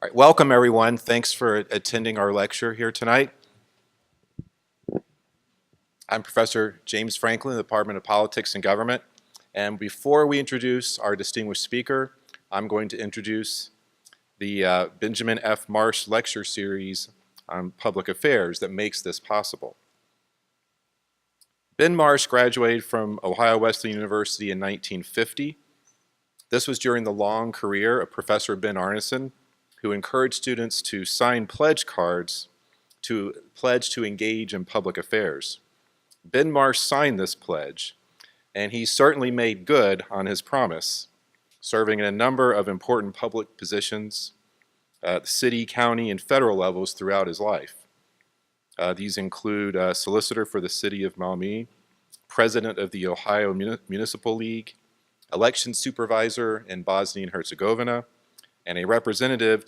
All right, welcome everyone. Thanks for attending our lecture here tonight. I'm Professor James Franklin, the Department of Politics and Government. And before we introduce our distinguished speaker, I'm going to introduce the Benjamin F. Marsh lecture series on public affairs that makes this possible. Ben Marsh graduated from Ohio Wesleyan University in 1950. This was during the long career of Professor Ben Arneson, who encouraged students to sign pledge cards to pledge to engage in public affairs. Ben Marsh signed this pledge, and he certainly made good on his promise, serving in a number of important public positions at the city, county, and federal levels throughout his life. These include solicitor for the city of Maumee, president of the Ohio Municipal League, election supervisor in Bosnia and Herzegovina, and a representative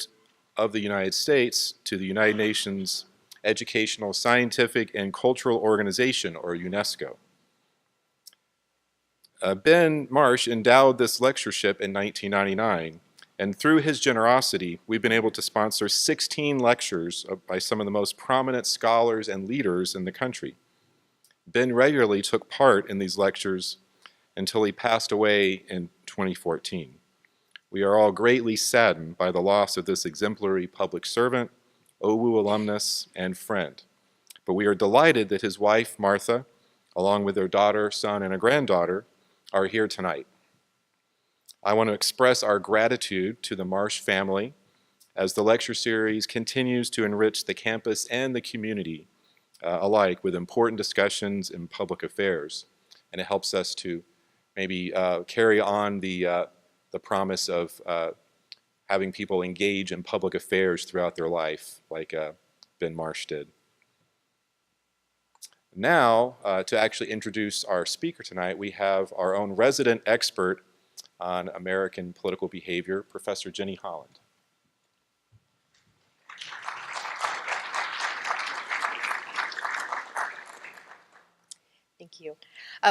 of the United States to the United Nations Educational, Scientific, and Cultural Organization, or UNESCO. Ben Marsh endowed this lectureship in 1999, and through his generosity, we've been able to sponsor 16 lectures by some of the most prominent scholars and leaders in the country. Ben regularly took part in these lectures until he passed away in 2014. We are all greatly saddened by the loss of this exemplary public servant, OWU alumnus, and friend. But we are delighted that his wife, Martha, along with their daughter, son, and a granddaughter, are here tonight. I want to express our gratitude to the Marsh family as the lecture series continues to enrich the campus and the community alike with important discussions in public affairs. And it helps us to maybe carry on the promise of having people engage in public affairs throughout their life, like Ben Marsh did. Now, to actually introduce our speaker tonight, we have our own resident expert on American political behavior, Professor Jenny Holland. Thank you.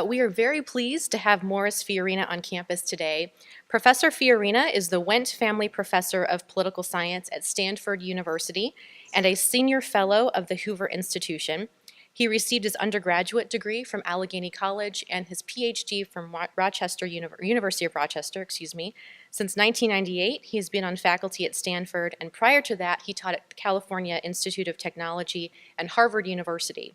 We are very pleased to have Morris Fiorina on campus today. Professor Fiorina is the Wendt Family Professor of Political Science at Stanford University and a Senior Fellow of the Hoover Institution. He received his undergraduate degree from Allegheny College and his PhD from University of Rochester. Since 1998, he has been on faculty at Stanford, and prior to that, he taught at the California Institute of Technology and Harvard University.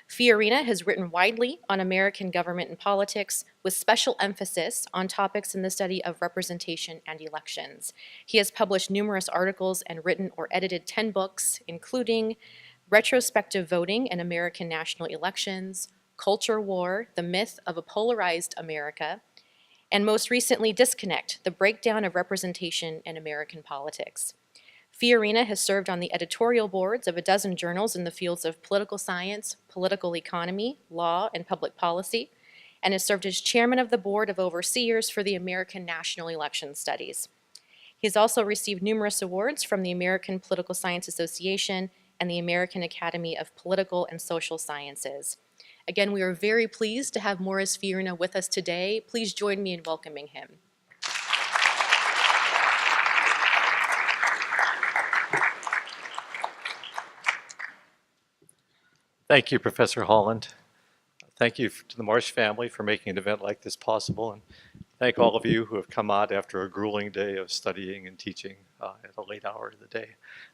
Fiorina has written widely on American government and politics, with special emphasis on topics in the study of representation and elections. He has published numerous articles and written or edited 10 books, including Retrospective Voting in American National Elections, Culture War, The Myth of a Polarized America, and most recently, Disconnect, The Breakdown of Representation in American Politics. Fiorina has served on the editorial boards of a dozen journals in the fields of political science, political economy, law, and public policy, and has served as chairman of the board of overseers for the American National Election Studies. He has also received numerous awards from the American Political Science Association and the American Academy of Political and Social Sciences. Again, we are very pleased to have Morris Fiorina with us today. Please join me in welcoming him. Thank you, Professor Holland. Thank you to the Marsh family for making an event like this possible, and thank all of you who have come out after a grueling day of studying and teaching at a late hour of the day.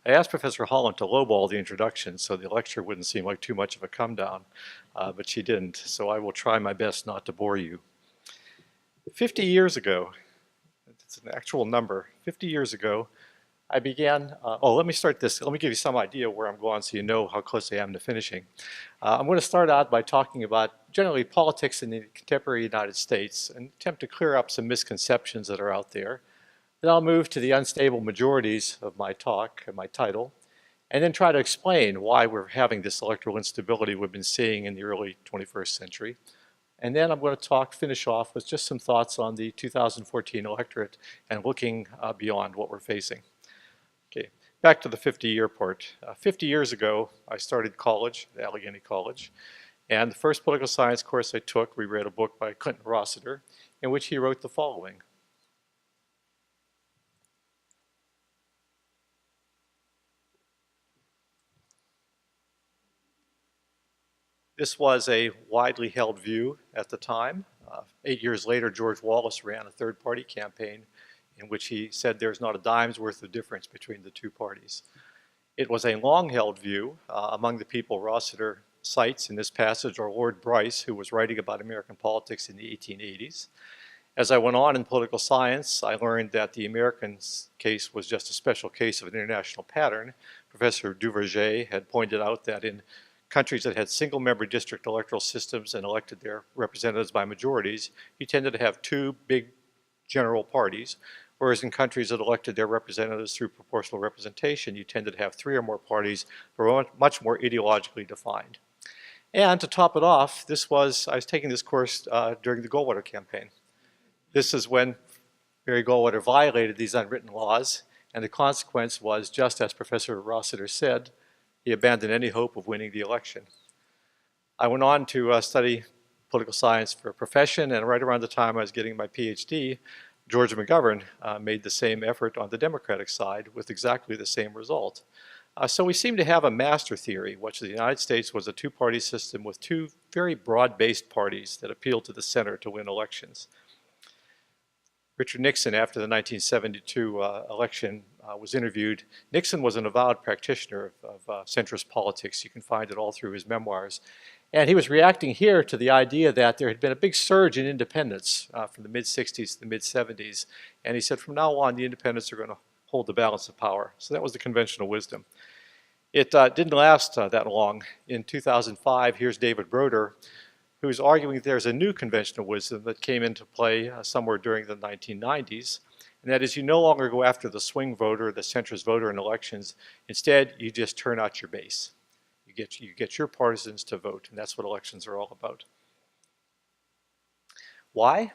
I asked Professor Holland to lowball the introduction so the lecture wouldn't seem like too much of a come down, but she didn't, so I will try my best not to bore you. 50 years ago, it's an actual number, 50 years ago, I began, let me start this. Let me give you some idea where I'm going so you know how close I am to finishing. I'm going to start out by talking about generally politics in the contemporary United States and attempt to clear up some misconceptions that are out there. Then I'll move to the unstable majorities of my talk and my title, and then try to explain why we're having this electoral instability we've been seeing in the early 21st century. And then I'm going to finish off with just some thoughts on the 2014 electorate and looking beyond what we're facing. Okay, back to the 50-year part. 50 years ago, I started college at Allegheny College, and the first political science course I took, we read a book by Clinton Rossiter, in which he wrote the following. This was a widely held view at the time. 8 years later, George Wallace ran a third-party campaign in which he said there's not a dime's worth of difference between the two parties. It was a long-held view. Among the people Rossiter cites in this passage are Lord Bryce, who was writing about American politics in the 1880s. As I went on in political science, I learned that the American case was just a special case of an international pattern. Professor Duverger had pointed out that in countries that had single-member district electoral systems and elected their representatives by majorities, you tended to have two big general parties, whereas in countries that elected their representatives through proportional representation, you tended to have three or more parties that were much more ideologically defined. And to top it off, I was taking this course during the Goldwater campaign. This is when Barry Goldwater violated these unwritten laws, and the consequence was, just as Professor Rossiter said, he abandoned any hope of winning the election. I went on to study political science for a profession, and right around the time I was getting my PhD, George McGovern made the same effort on the Democratic side with exactly the same result. So we seem to have a master theory, which the United States was a two-party system with two very broad-based parties that appealed to the center to win elections. Richard Nixon, after the 1972 election, was interviewed. Nixon was an avowed practitioner of centrist politics. You can find it all through his memoirs. And he was reacting here to the idea that there had been a big surge in independence from the mid-60s to the mid-70s. And he said, from now on, the independents are going to hold the balance of power. So that was the conventional wisdom. It didn't last that long. In 2005, here's David Broder, who's arguing that there's a new conventional wisdom that came into play somewhere during the 1990s, and that is you no longer go after the swing voter, the centrist voter in elections. Instead, you just turn out your base. You get your partisans to vote, and that's what elections are all about. Why?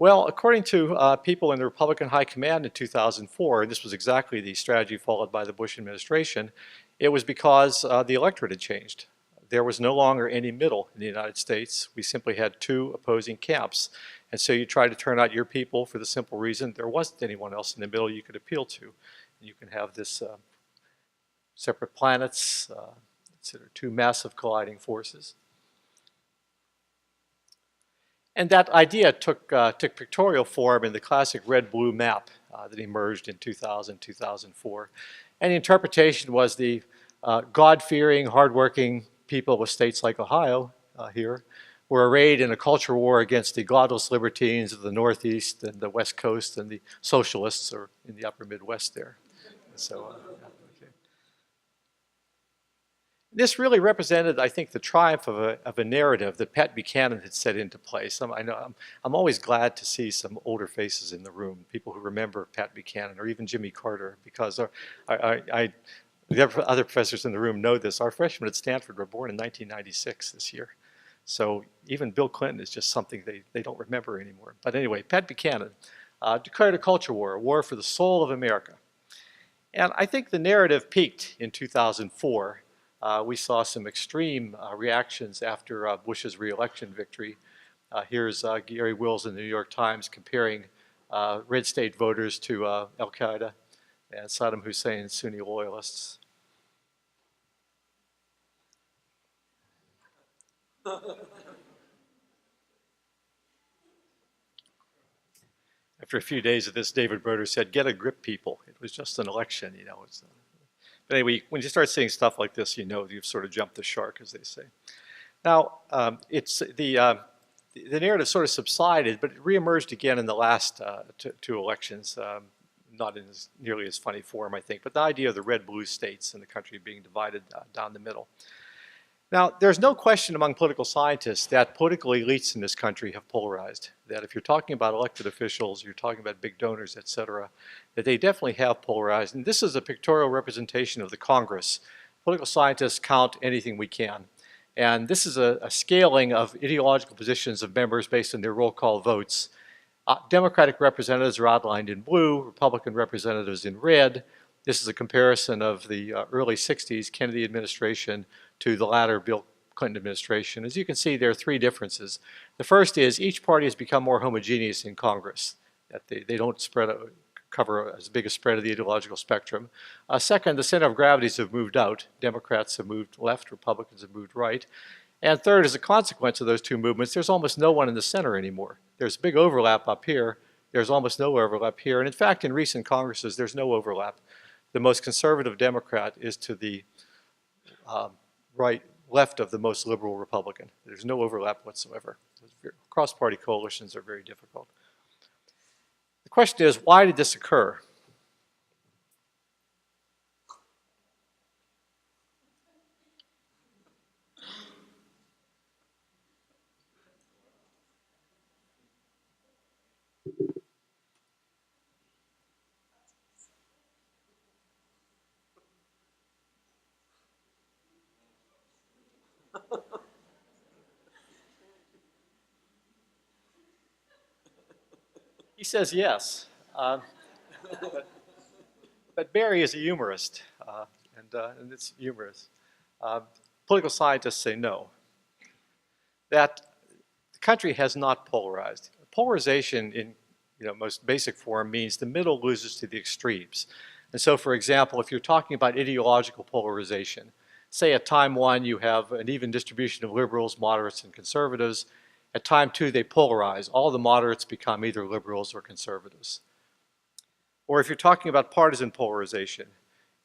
Well, according to people in the Republican High Command in 2004, and this was exactly the strategy followed by the Bush administration, it was because the electorate had changed. There was no longer any middle in the United States. We simply had two opposing camps. And so you tried to turn out your people for the simple reason there wasn't anyone else in the middle you could appeal to. And you can have this separate planets, two massive colliding forces. And that idea took pictorial form in the classic red-blue map that emerged in 2000, 2004. And the interpretation was the God-fearing, hardworking people with states like Ohio here were arrayed in a culture war against the godless libertines of the Northeast and the West Coast and the socialists or in the upper Midwest there. So, okay. This really represented, I think, the triumph of a narrative that Pat Buchanan had set into place. I'm always glad to see some older faces in the room, people who remember Pat Buchanan or even Jimmy Carter, because the other professors in the room know this. Our freshmen at Stanford were born in 1996 this year. So even Bill Clinton is just something they don't remember anymore. But anyway, Pat Buchanan declared a culture war, a war for the soul of America. And I think the narrative peaked in 2004. We saw some extreme reactions after Bush's re-election victory. Here's Gary Wills in the New York Times comparing red state voters to Al-Qaeda and Saddam Hussein's Sunni loyalists. After a few days of this, David Broder said, "Get a grip, people. It was just an election, you know." But anyway, when you start seeing stuff like this, you know you've sort of jumped the shark, as they say. Now, the narrative sort of subsided, but it reemerged again in the last two elections. Not in nearly as funny form, I think, but the idea of the red-blue states and the country being divided down the middle. Now, there's no question among political scientists that political elites in this country have polarized, that if you're talking about elected officials, you're talking about big donors, et cetera, that they definitely have polarized. And this is a pictorial representation of the Congress. Political scientists count anything we can. And this is a scaling of ideological positions of members based on their roll call votes. Democratic representatives are outlined in blue, Republican representatives in red. This is a comparison of the early 60s Kennedy administration to the latter Bill Clinton administration. As you can see, there are three differences. The first is each party has become more homogeneous in Congress, that they don't cover as big a spread of the ideological spectrum. Second, the center of gravities have moved out. Democrats have moved left, Republicans have moved right. And third, as a consequence of those two movements, there's almost no one in the center anymore. There's big overlap up here. There's almost no overlap here. And in fact, in recent Congresses, there's no overlap. The most conservative Democrat is to the left of the most liberal Republican. There's no overlap whatsoever. Cross-party coalitions are very difficult. The question is, why did this occur? He says yes. But Barry is a humorist, and it's humorous. Political scientists say no. That the country has not polarized. Polarization in most basic form means the middle loses to the extremes. And so, for example, if you're talking about ideological polarization, say at time one you have an even distribution of liberals, moderates, and conservatives. At time two, they polarize. All the moderates become either liberals or conservatives. Or if you're talking about partisan polarization,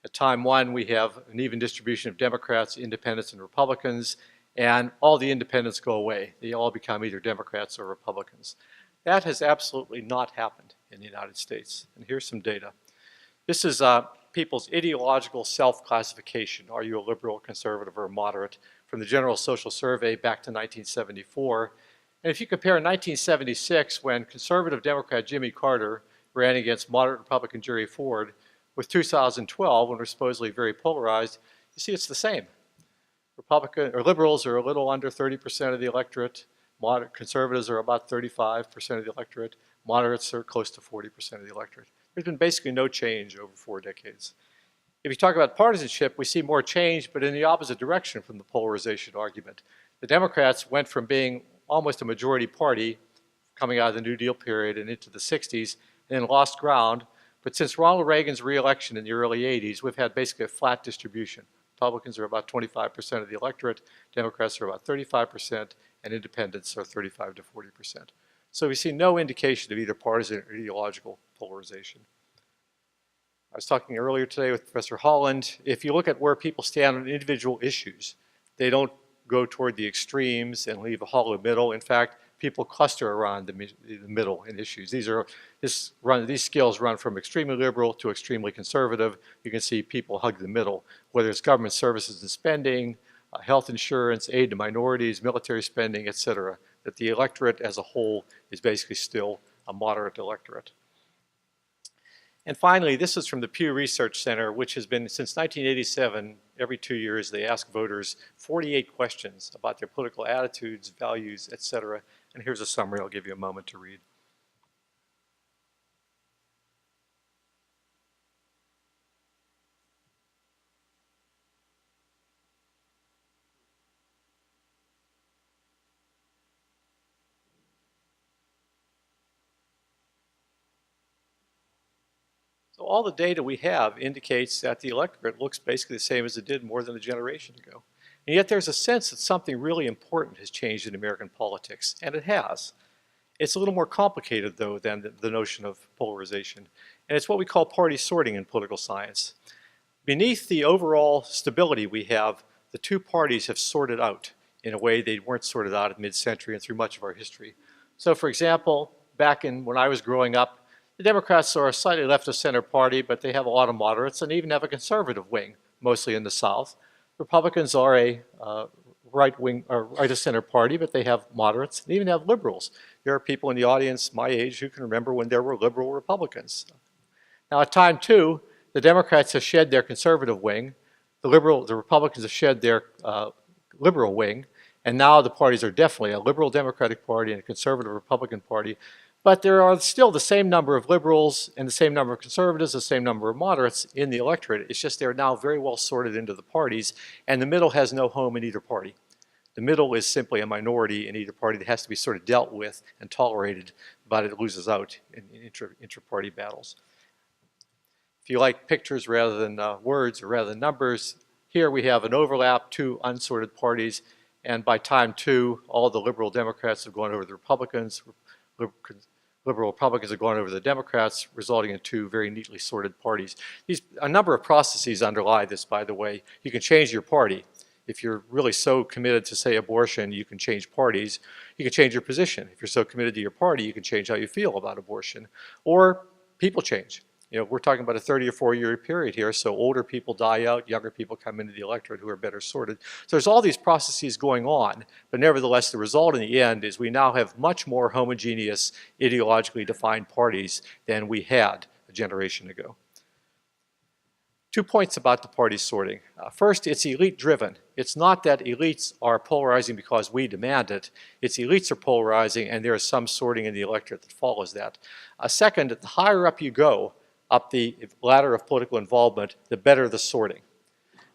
at time one, we have an even distribution of Democrats, independents, and Republicans, and all the independents go away. They all become either Democrats or Republicans. That has absolutely not happened in the United States. And here's some data. This is people's ideological self-classification. Are you a liberal, conservative, or moderate? From the General Social Survey back to 1974. And if you compare 1976, when conservative Democrat Jimmy Carter ran against moderate Republican Jerry Ford, with 2012, when we're supposedly very polarized, you see it's the same. Liberals are a little under 30% of the electorate. Conservatives are about 35% of the electorate. Moderates are close to 40% of the electorate. There's been basically no change over 4 decades. If you talk about partisanship, we see more change, but in the opposite direction from the polarization argument. The Democrats went from being almost a majority party coming out of the New Deal period and into the 60s, and then lost ground. But since Ronald Reagan's re-election in the early 80s, we've had basically a flat distribution. Republicans are about 25% of the electorate, Democrats are about 35%, and independents are 35 to 40%. So we see no indication of either partisan or ideological polarization. I was talking earlier today with Professor Holland. If you look at where people stand on individual issues, they don't go toward the extremes and leave a hollow middle. In fact, people cluster around the middle in issues. These scales run from extremely liberal to extremely conservative. You can see people hug the middle, whether it's government services and spending, health insurance, aid to minorities, military spending, etc. That the electorate as a whole is basically still a moderate electorate. And finally, this is from the Pew Research Center, which has been, since 1987, every 2 years, they ask voters 48 questions about their political attitudes, values, etc. And here's a summary I'll give you a moment to read. So all the data we have indicates that the electorate looks basically the same as it did more than a generation ago. And yet there's a sense that something really important has changed in American politics, and it has. It's a little more complicated, though, than the notion of polarization. And it's what we call party sorting in political science. Beneath the overall stability we have, the two parties have sorted out in a way they weren't sorted out at mid-century and through much of our history. So, for example, when I was growing up, the Democrats are a slightly left-of-center party, but they have a lot of moderates and even have a conservative wing, mostly in the South. Republicans are a right-wing or right-of-center party, but they have moderates and even have liberals. There are people in the audience my age who can remember when there were liberal Republicans. Now, at time two, the Democrats have shed their conservative wing, the Republicans have shed their liberal wing, and now the parties are definitely a liberal Democratic Party and a conservative Republican Party. But there are still the same number of liberals and the same number of conservatives, the same number of moderates in the electorate. It's just they're now very well sorted into the parties, and the middle has no home in either party. The middle is simply a minority in either party that has to be sort of dealt with and tolerated, but it loses out in intra-party battles. If you like pictures rather than words or rather than numbers, here we have an overlap, two unsorted parties, And by time two, all the liberal Democrats have gone over the Republicans. Liberal Republicans have gone over the Democrats, resulting in two very neatly sorted parties. A number of processes underlie this, by the way. You can change your party. If you're really so committed to, say, abortion, you can change parties. You can change your position. If you're so committed to your party, you can change how you feel about abortion. Or people change. You know, we're talking about a 30 or 40-year period here, so older people die out, younger people come into the electorate who are better sorted. So there's all these processes going on, but nevertheless, the result in the end is we now have much more homogeneous, ideologically defined parties than we had a generation ago. 2 points about the party sorting. First, it's elite-driven. It's not that elites are polarizing because we demand it. It's elites are polarizing, and there is some sorting in the electorate that follows that. Second, the higher up you go, up the ladder of political involvement, the better the sorting.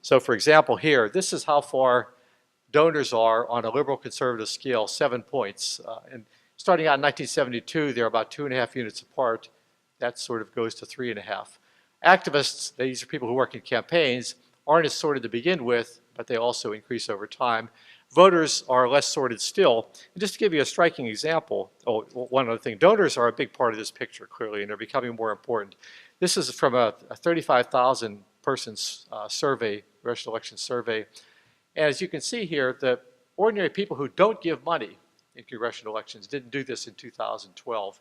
So for example here, this is how far donors are on a liberal conservative scale, 7 points. And starting out in 1972, they're about 2.5 units apart. That sort of goes to 3.5. Activists, these are people who work in campaigns, aren't as sorted to begin with, but they also increase over time. Voters are less sorted still. And just to give you a striking example, one other thing, donors are a big part of this picture, clearly, and they're becoming more important. This is from a 35,000 person survey, congressional election survey. And as you can see here, the ordinary people who don't give money in congressional elections didn't do this in 2012.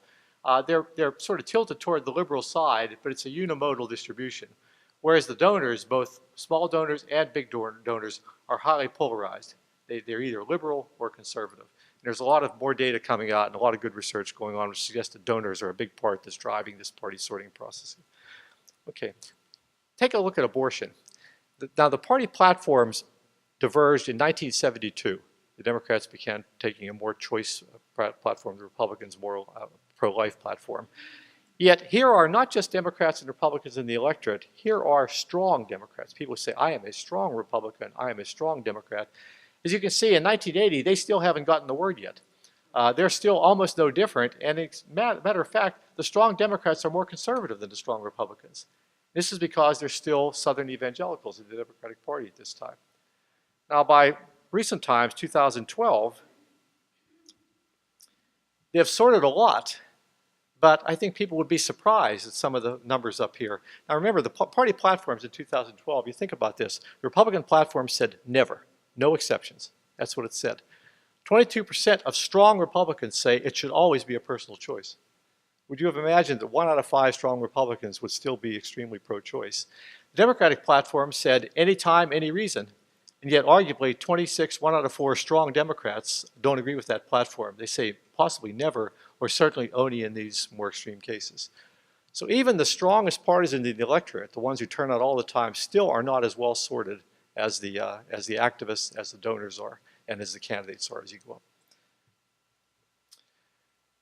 They're sort of tilted toward the liberal side, but it's a unimodal distribution. Whereas the donors, both small donors and big donors, are highly polarized. They're either liberal or conservative. And there's a lot of more data coming out and a lot of good research going on which suggests that donors are a big part that's driving this party sorting process. Okay, take a look at abortion. Now the party platforms diverged in 1972. The Democrats began taking a more choice platform, the Republicans more pro-life platform. Yet here are not just Democrats and Republicans in the electorate, here are strong Democrats. People say, I am a strong Republican, I am a strong Democrat. As you can see, in 1980, they still haven't gotten the word yet. They're still almost no different, and as a matter of fact, the strong Democrats are more conservative than the strong Republicans. This is because there's still Southern evangelicals in the Democratic Party at this time. Now, by recent times, 2012, they have sorted a lot, but I think people would be surprised at some of the numbers up here. Now remember, the party platforms in 2012, you think about this, the Republican platform said never, no exceptions. That's what it said. 22% of strong Republicans say it should always be a personal choice. Would you have imagined that 1 out of 5 strong Republicans would still be extremely pro-choice? The Democratic platform said anytime, any reason. And yet arguably 26, 1 out of 4 strong Democrats don't agree with that platform. They say possibly never, or certainly only in these more extreme cases. So even the strongest parties in the electorate, the ones who turn out all the time, still are not as well sorted as the activists, as the donors are, and as the candidates are as you go up.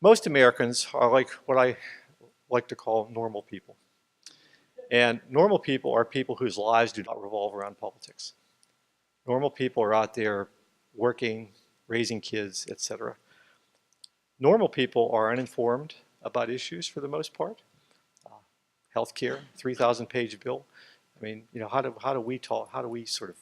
Most Americans are like what I like to call normal people. And normal people are people whose lives do not revolve around politics. Normal people are out there working, raising kids, etc. Normal people are uninformed about issues for the most part. Healthcare, 3,000-page bill. I mean, you know, how do we sort of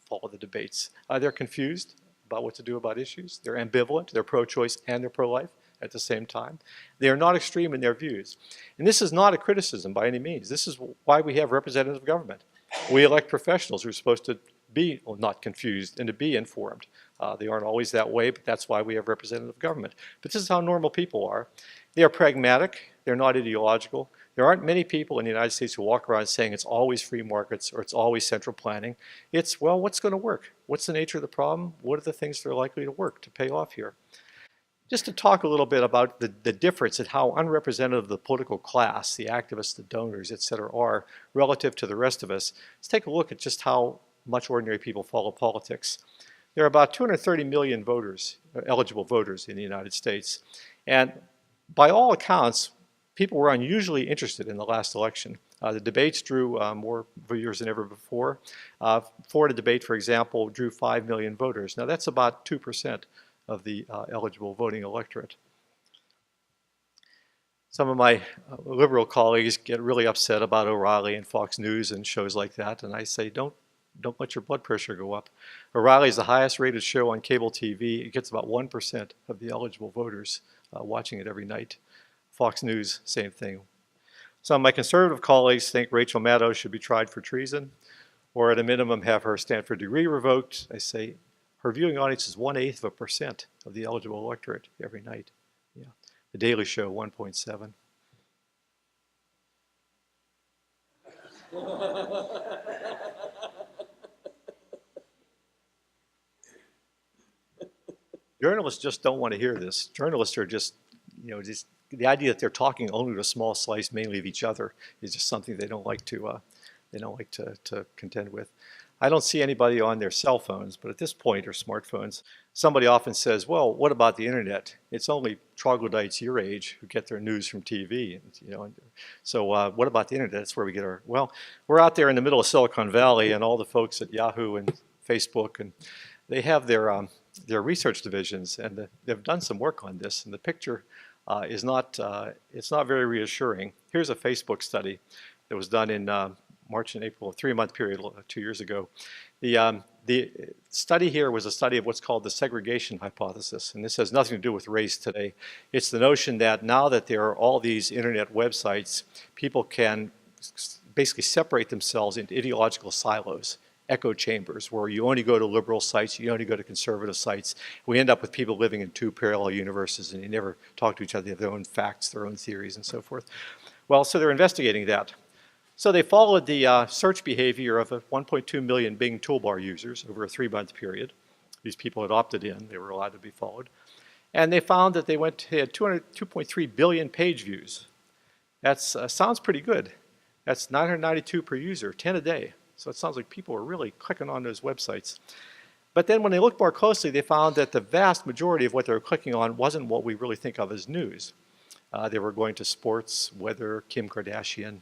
follow the debates? They're confused about what to do about issues. They're ambivalent. They're pro-choice and they're pro-life at the same time. They are not extreme in their views. And this is not a criticism by any means. This is why we have representative government. We elect professionals who are supposed to be not confused and to be informed. They aren't always that way, but that's why we have representative government. But this is how normal people are. They are pragmatic. They're not ideological. There aren't many people in the United States who walk around saying it's always free markets or it's always central planning. It's, well, what's going to work? What's the nature of the problem? What are the things that are likely to work, to pay off here? Just to talk a little bit about the difference in how unrepresentative the political class, the activists, the donors, et cetera, are relative to the rest of us, let's take a look at just how much ordinary people follow politics. There are about 230 million voters, eligible voters in the United States. And by all accounts, people were unusually interested in the last election. The debates drew more viewers than ever before. Florida debate, for example, drew 5 million voters. Now that's about 2% of the eligible voting electorate. Some of my liberal colleagues get really upset about O'Reilly and Fox News and shows like that, and I say, don't don't let your blood pressure go up. O'Reilly is the highest rated show on cable TV. It gets about 1% of the eligible voters watching it every night. Fox News, same thing. Some of my conservative colleagues think Rachel Maddow should be tried for treason, or at a minimum have her Stanford degree revoked. I say her viewing audience is 1/8% of the eligible electorate every night. Yeah. The Daily Show, 1.7. Journalists just don't want to hear this. Journalists are just the idea that they're talking only to a small slice, mainly of each other, is just something they don't like to contend with. I don't see anybody on their cell phones, but at this point, or smartphones, somebody often says, "Well, what about the internet? It's only troglodytes your age who get their news from TV." So what about the internet? That's where we get our. Well, we're out there in the middle of Silicon Valley, and all the folks at Yahoo and Facebook, and they have their research divisions, and they've done some work on this. And the picture is not it's not very reassuring. Here's a Facebook study that was done in March and April, a 3-month period 2 years ago. The study here was a study of what's called the segregation hypothesis, and this has nothing to do with race today. It's the notion that now that there are all these internet websites, people can basically separate themselves into ideological silos, echo chambers, where you only go to liberal sites, you only go to conservative sites. We end up with people living in 2 parallel universes, and they never talk to each other. They have their own facts, their own theories, and so forth. Well, so they're investigating that. So they followed the search behavior of 1.2 million Bing toolbar users over a 3-month period. These people had opted in. They were allowed to be followed. And they found that they had 2.3 billion page views. That sounds pretty good. That's 992 per user, 10 a day. So it sounds like people are really clicking on those websites. But then when they looked more closely, they found that the vast majority of what they were clicking on wasn't what we really think of as news. They were going to sports, weather, Kim Kardashian,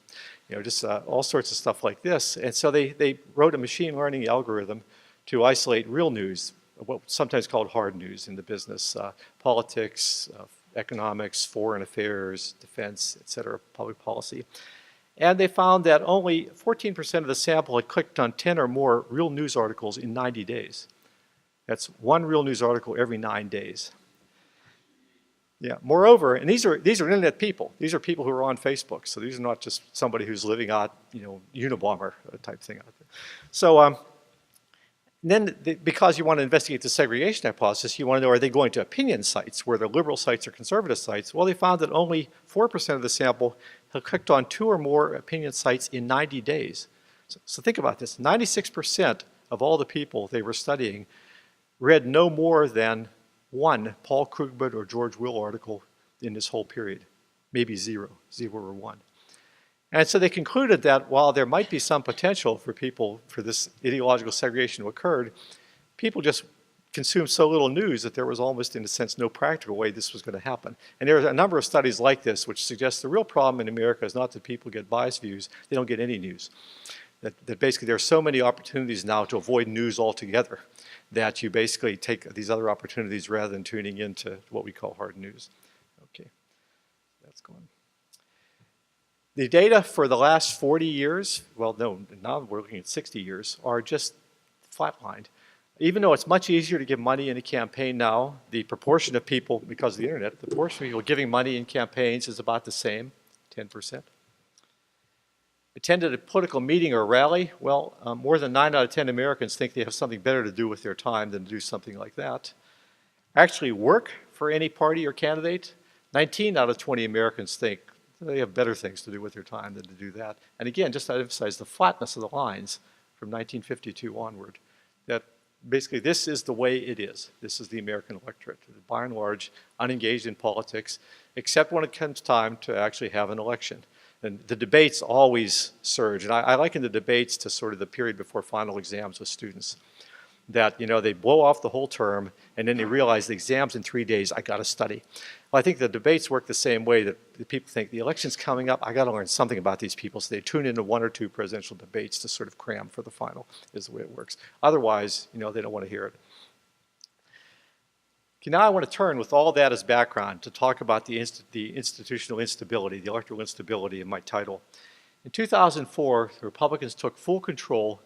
just all sorts of stuff like this. And so they wrote a machine learning algorithm to isolate real news, what's sometimes called hard news in the business, politics, economics, foreign affairs, defense, et cetera, public policy. And they found that only 14% of the sample had clicked on 10 or more real news articles in 90 days. That's 1 real news article every 9 days. Yeah. Moreover, and these are internet people. These are people who are on Facebook. So these are not just somebody who's living out, Unabomber type thing out there. So then, because you want to investigate the segregation hypothesis, you want to know, are they going to opinion sites, where they're liberal sites or conservative sites? Well, they found that only 4% of the sample had clicked on 2 or more opinion sites in 90 days. So think about this. 96% of all the people they were studying read no more than 1 Paul Krugman or George Will article in this whole period, maybe 0 or 1. And so they concluded that while there might be some potential for this ideological segregation to occur, people just consumed so little news that there was almost, in a sense, no practical way this was going to happen. And there are a number of studies like this which suggest the real problem in America is not that people get biased views, they don't get any news. That basically there are so many opportunities now to avoid news altogether that you basically take these other opportunities rather than tuning into what we call hard news. Okay, that's gone. The data for the last 40 years, well, no, now we're looking at 60 years, are just flatlined. Even though it's much easier to give money in a campaign now, the proportion of people, because of the internet, the proportion of people giving money in campaigns is about the same, 10%. Attended a political meeting or rally, well, more than 9 out of 10 Americans think they have something better to do with their time than to do something like that. Actually work for any party or candidate, 19 out of 20 Americans think they have better things to do with their time than to do that. And again, just to emphasize the flatness of the lines from 1952 onward, that basically this is the way it is. This is the American electorate, by and large, unengaged in politics, except when it comes time to actually have an election. And the debates always surge. And I liken the debates to sort of the period before final exams with students. That, they blow off the whole term, and then they realize the exam's in 3 days, I got to study. Well, I think the debates work the same way, that the people think the election's coming up, I got to learn something about these people. So they tune into 1 or 2 presidential debates to sort of cram for the final, is the way it works. Otherwise, they don't want to hear it. Okay, now I want to turn, with all that as background, to talk about the institutional instability, the electoral instability in my title. In 2004, the Republicans took full control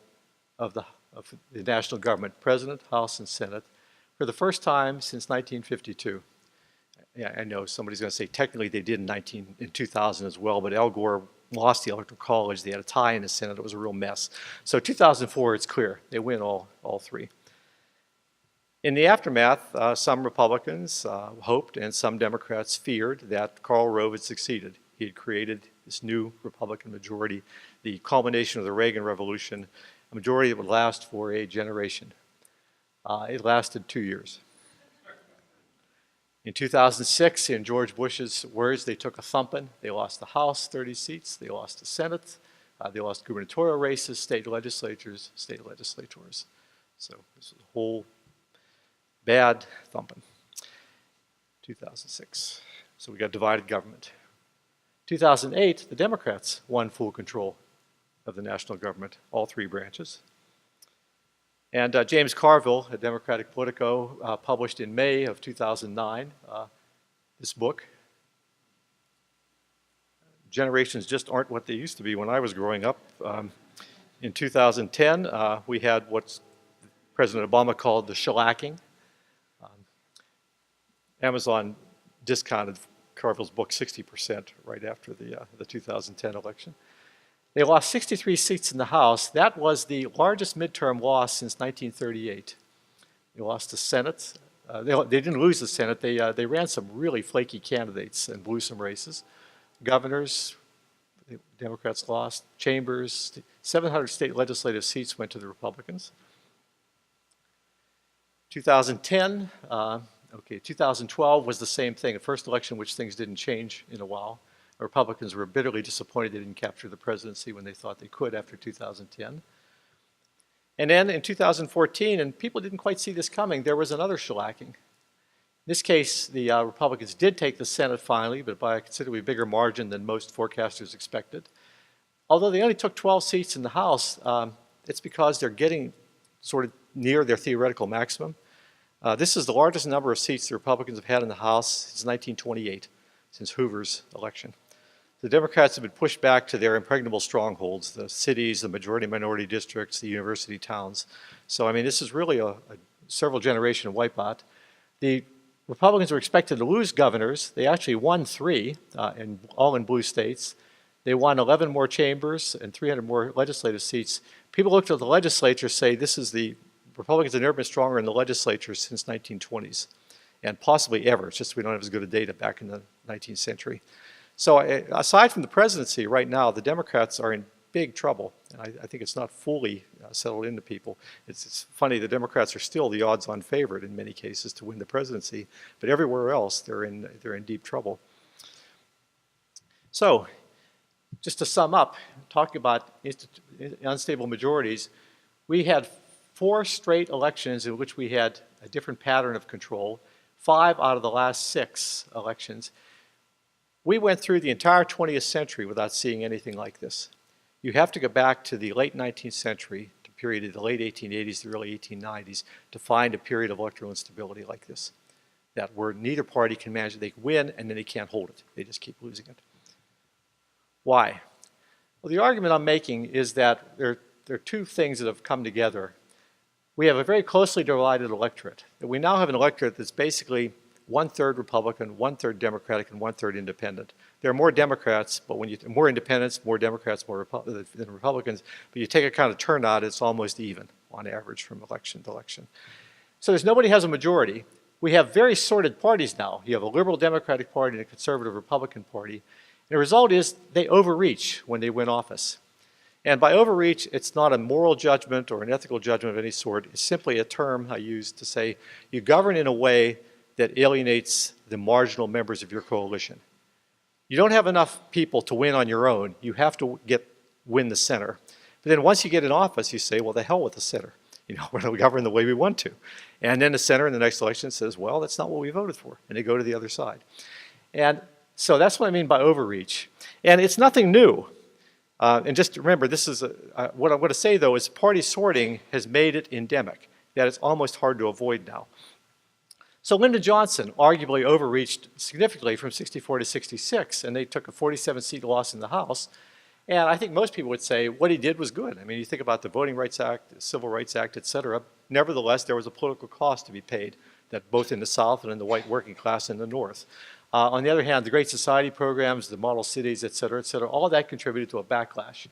of the of the national government, President, House, and Senate, for the first time since 1952. Yeah, I know somebody's going to say technically they did in 2000 as well, but Al Gore lost the Electoral College. They had a tie in the Senate. It was a real mess. So 2004, it's clear. They win all three. In the aftermath, some Republicans hoped and some Democrats feared that Karl Rove had succeeded. He had created this new Republican majority, the culmination of the Reagan Revolution, a majority that would last for a generation. It lasted 2 years. In 2006, in George Bush's words, they took a thumping. They lost the House, 30 seats. They lost the Senate. They lost gubernatorial races, state legislatures, state legislators. So this was a whole bad thumping. 2006. So we got divided government. 2008, the Democrats won full control of the national government, all three branches. And James Carville, a Democratic Politico, published in May of 2009 this book. Generations just aren't what they used to be when I was growing up. In 2010, we had what President Obama called the shellacking. Amazon discounted Carville's book 60% right after the 2010 election. They lost 63 seats in the House. That was the largest midterm loss since 1938. They lost the Senate. They didn't lose the Senate. They ran some really flaky candidates and blew some races. Governors, the Democrats lost. Chambers, 700 state legislative seats went to the Republicans. 2010, 2012 was the same thing, the first election in which things didn't change in a while. The Republicans were bitterly disappointed they didn't capture the presidency when they thought they could after 2010. And then in 2014, and people didn't quite see this coming, there was another shellacking. In this case, the Republicans did take the Senate finally, but by a considerably bigger margin than most forecasters expected. Although they only took 12 seats in the House, it's because they're getting sort of near their theoretical maximum. This is the largest number of seats the Republicans have had in the House since 1928, since Hoover's election. The Democrats have been pushed back to their impregnable strongholds, the cities, the majority-minority districts, the university towns. So, I mean, this is really a several generation wipeout. The Republicans were expected to lose governors. They actually won 3, all in blue states. They won 11 more chambers and 300 more legislative seats. People looked at the legislature say this is the Republicans have never been stronger in the legislature since 1920s, and possibly ever. It's just we don't have as good a data back in the 19th century. So aside from the presidency, right now, the Democrats are in big trouble, and I think it's not fully settled into people. It's funny, the Democrats are still the odds-on favorite in many cases to win the presidency, but everywhere else, they're in deep trouble. So, just to sum up, talking about unstable majorities, we had 4 straight elections in which we had a different pattern of control, 5 out of the last 6 elections. We went through the entire 20th century without seeing anything like this. You have to go back to the late 19th century, the period of the late 1880s, the early 1890s, to find a period of electoral instability like this, that where neither party can manage it. They win, and then they can't hold it. They just keep losing it. Why? Well, the argument I'm making is that there are 2 things that have come together. We have a very closely divided electorate. We now have an electorate that's basically 1/3 Republican, 1/3 Democratic, and 1/3 independent. There are more Democrats, but more independents, more Democrats than Republicans. But you take a kind of turnout, it's almost even on average from election to election. So nobody has a majority. We have very sorted parties now. You have a liberal Democratic Party and a conservative Republican Party. And the result is they overreach when they win office. And by overreach, it's not a moral judgment or an ethical judgment of any sort. It's simply a term I use to say you govern in a way that alienates the marginal members of your coalition. You don't have enough people to win on your own. You have to win the center. But then once you get in office, you say, well, the hell with the center. You know, we're going to govern the way we want to. And then the center in the next election says, well, that's not what we voted for. And they go to the other side. And so that's what I mean by overreach. And it's nothing new. And just remember, this is what I'm going to say, though, is party sorting has made it endemic, that it's almost hard to avoid now. So Lyndon Johnson arguably overreached significantly from 64 to 66, and they took a 47-seat loss in the House. And I think most people would say what he did was good. I mean, you think about the Voting Rights Act, the Civil Rights Act, et cetera. Nevertheless, there was a political cost to be paid, that both in the South and in the white working class in the North. On the other hand, the Great Society programs, the model cities, et cetera, all that contributed to a backlash.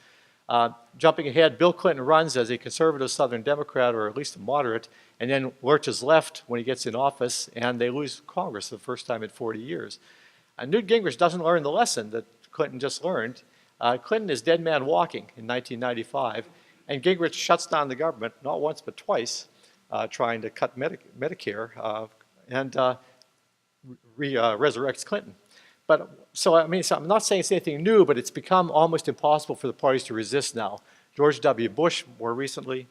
Jumping ahead, Bill Clinton runs as a conservative Southern Democrat, or at least a moderate, and then lurches left when he gets in office, and they lose Congress the first time in 40 years. Newt Gingrich doesn't learn the lesson that Clinton just learned. Clinton is dead man walking in 1995, and Gingrich shuts down the government, not once but twice, trying to cut Medicare and resurrects Clinton. So I'm not saying it's anything new, but it's become almost impossible for the parties to resist now. George W. Bush, more recently,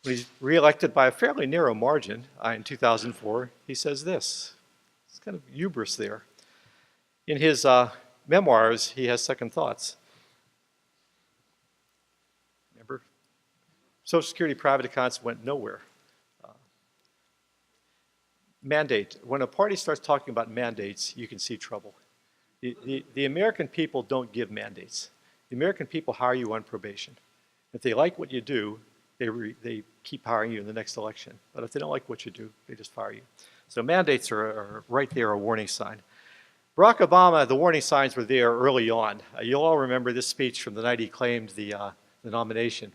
when he's reelected by a fairly narrow margin in 2004, he says this. It's kind of hubris there. In his memoirs, he has second thoughts. Remember? Social Security private accounts went nowhere. Mandate. When a party starts talking about mandates, you can see trouble. The American people don't give mandates. The American people hire you on probation. If they like what you do, they keep hiring you in the next election. But if they don't like what you do, they just fire you. So mandates are right there a warning sign. Barack Obama, the warning signs were there early on. You'll all remember this speech from the night he claimed the nomination.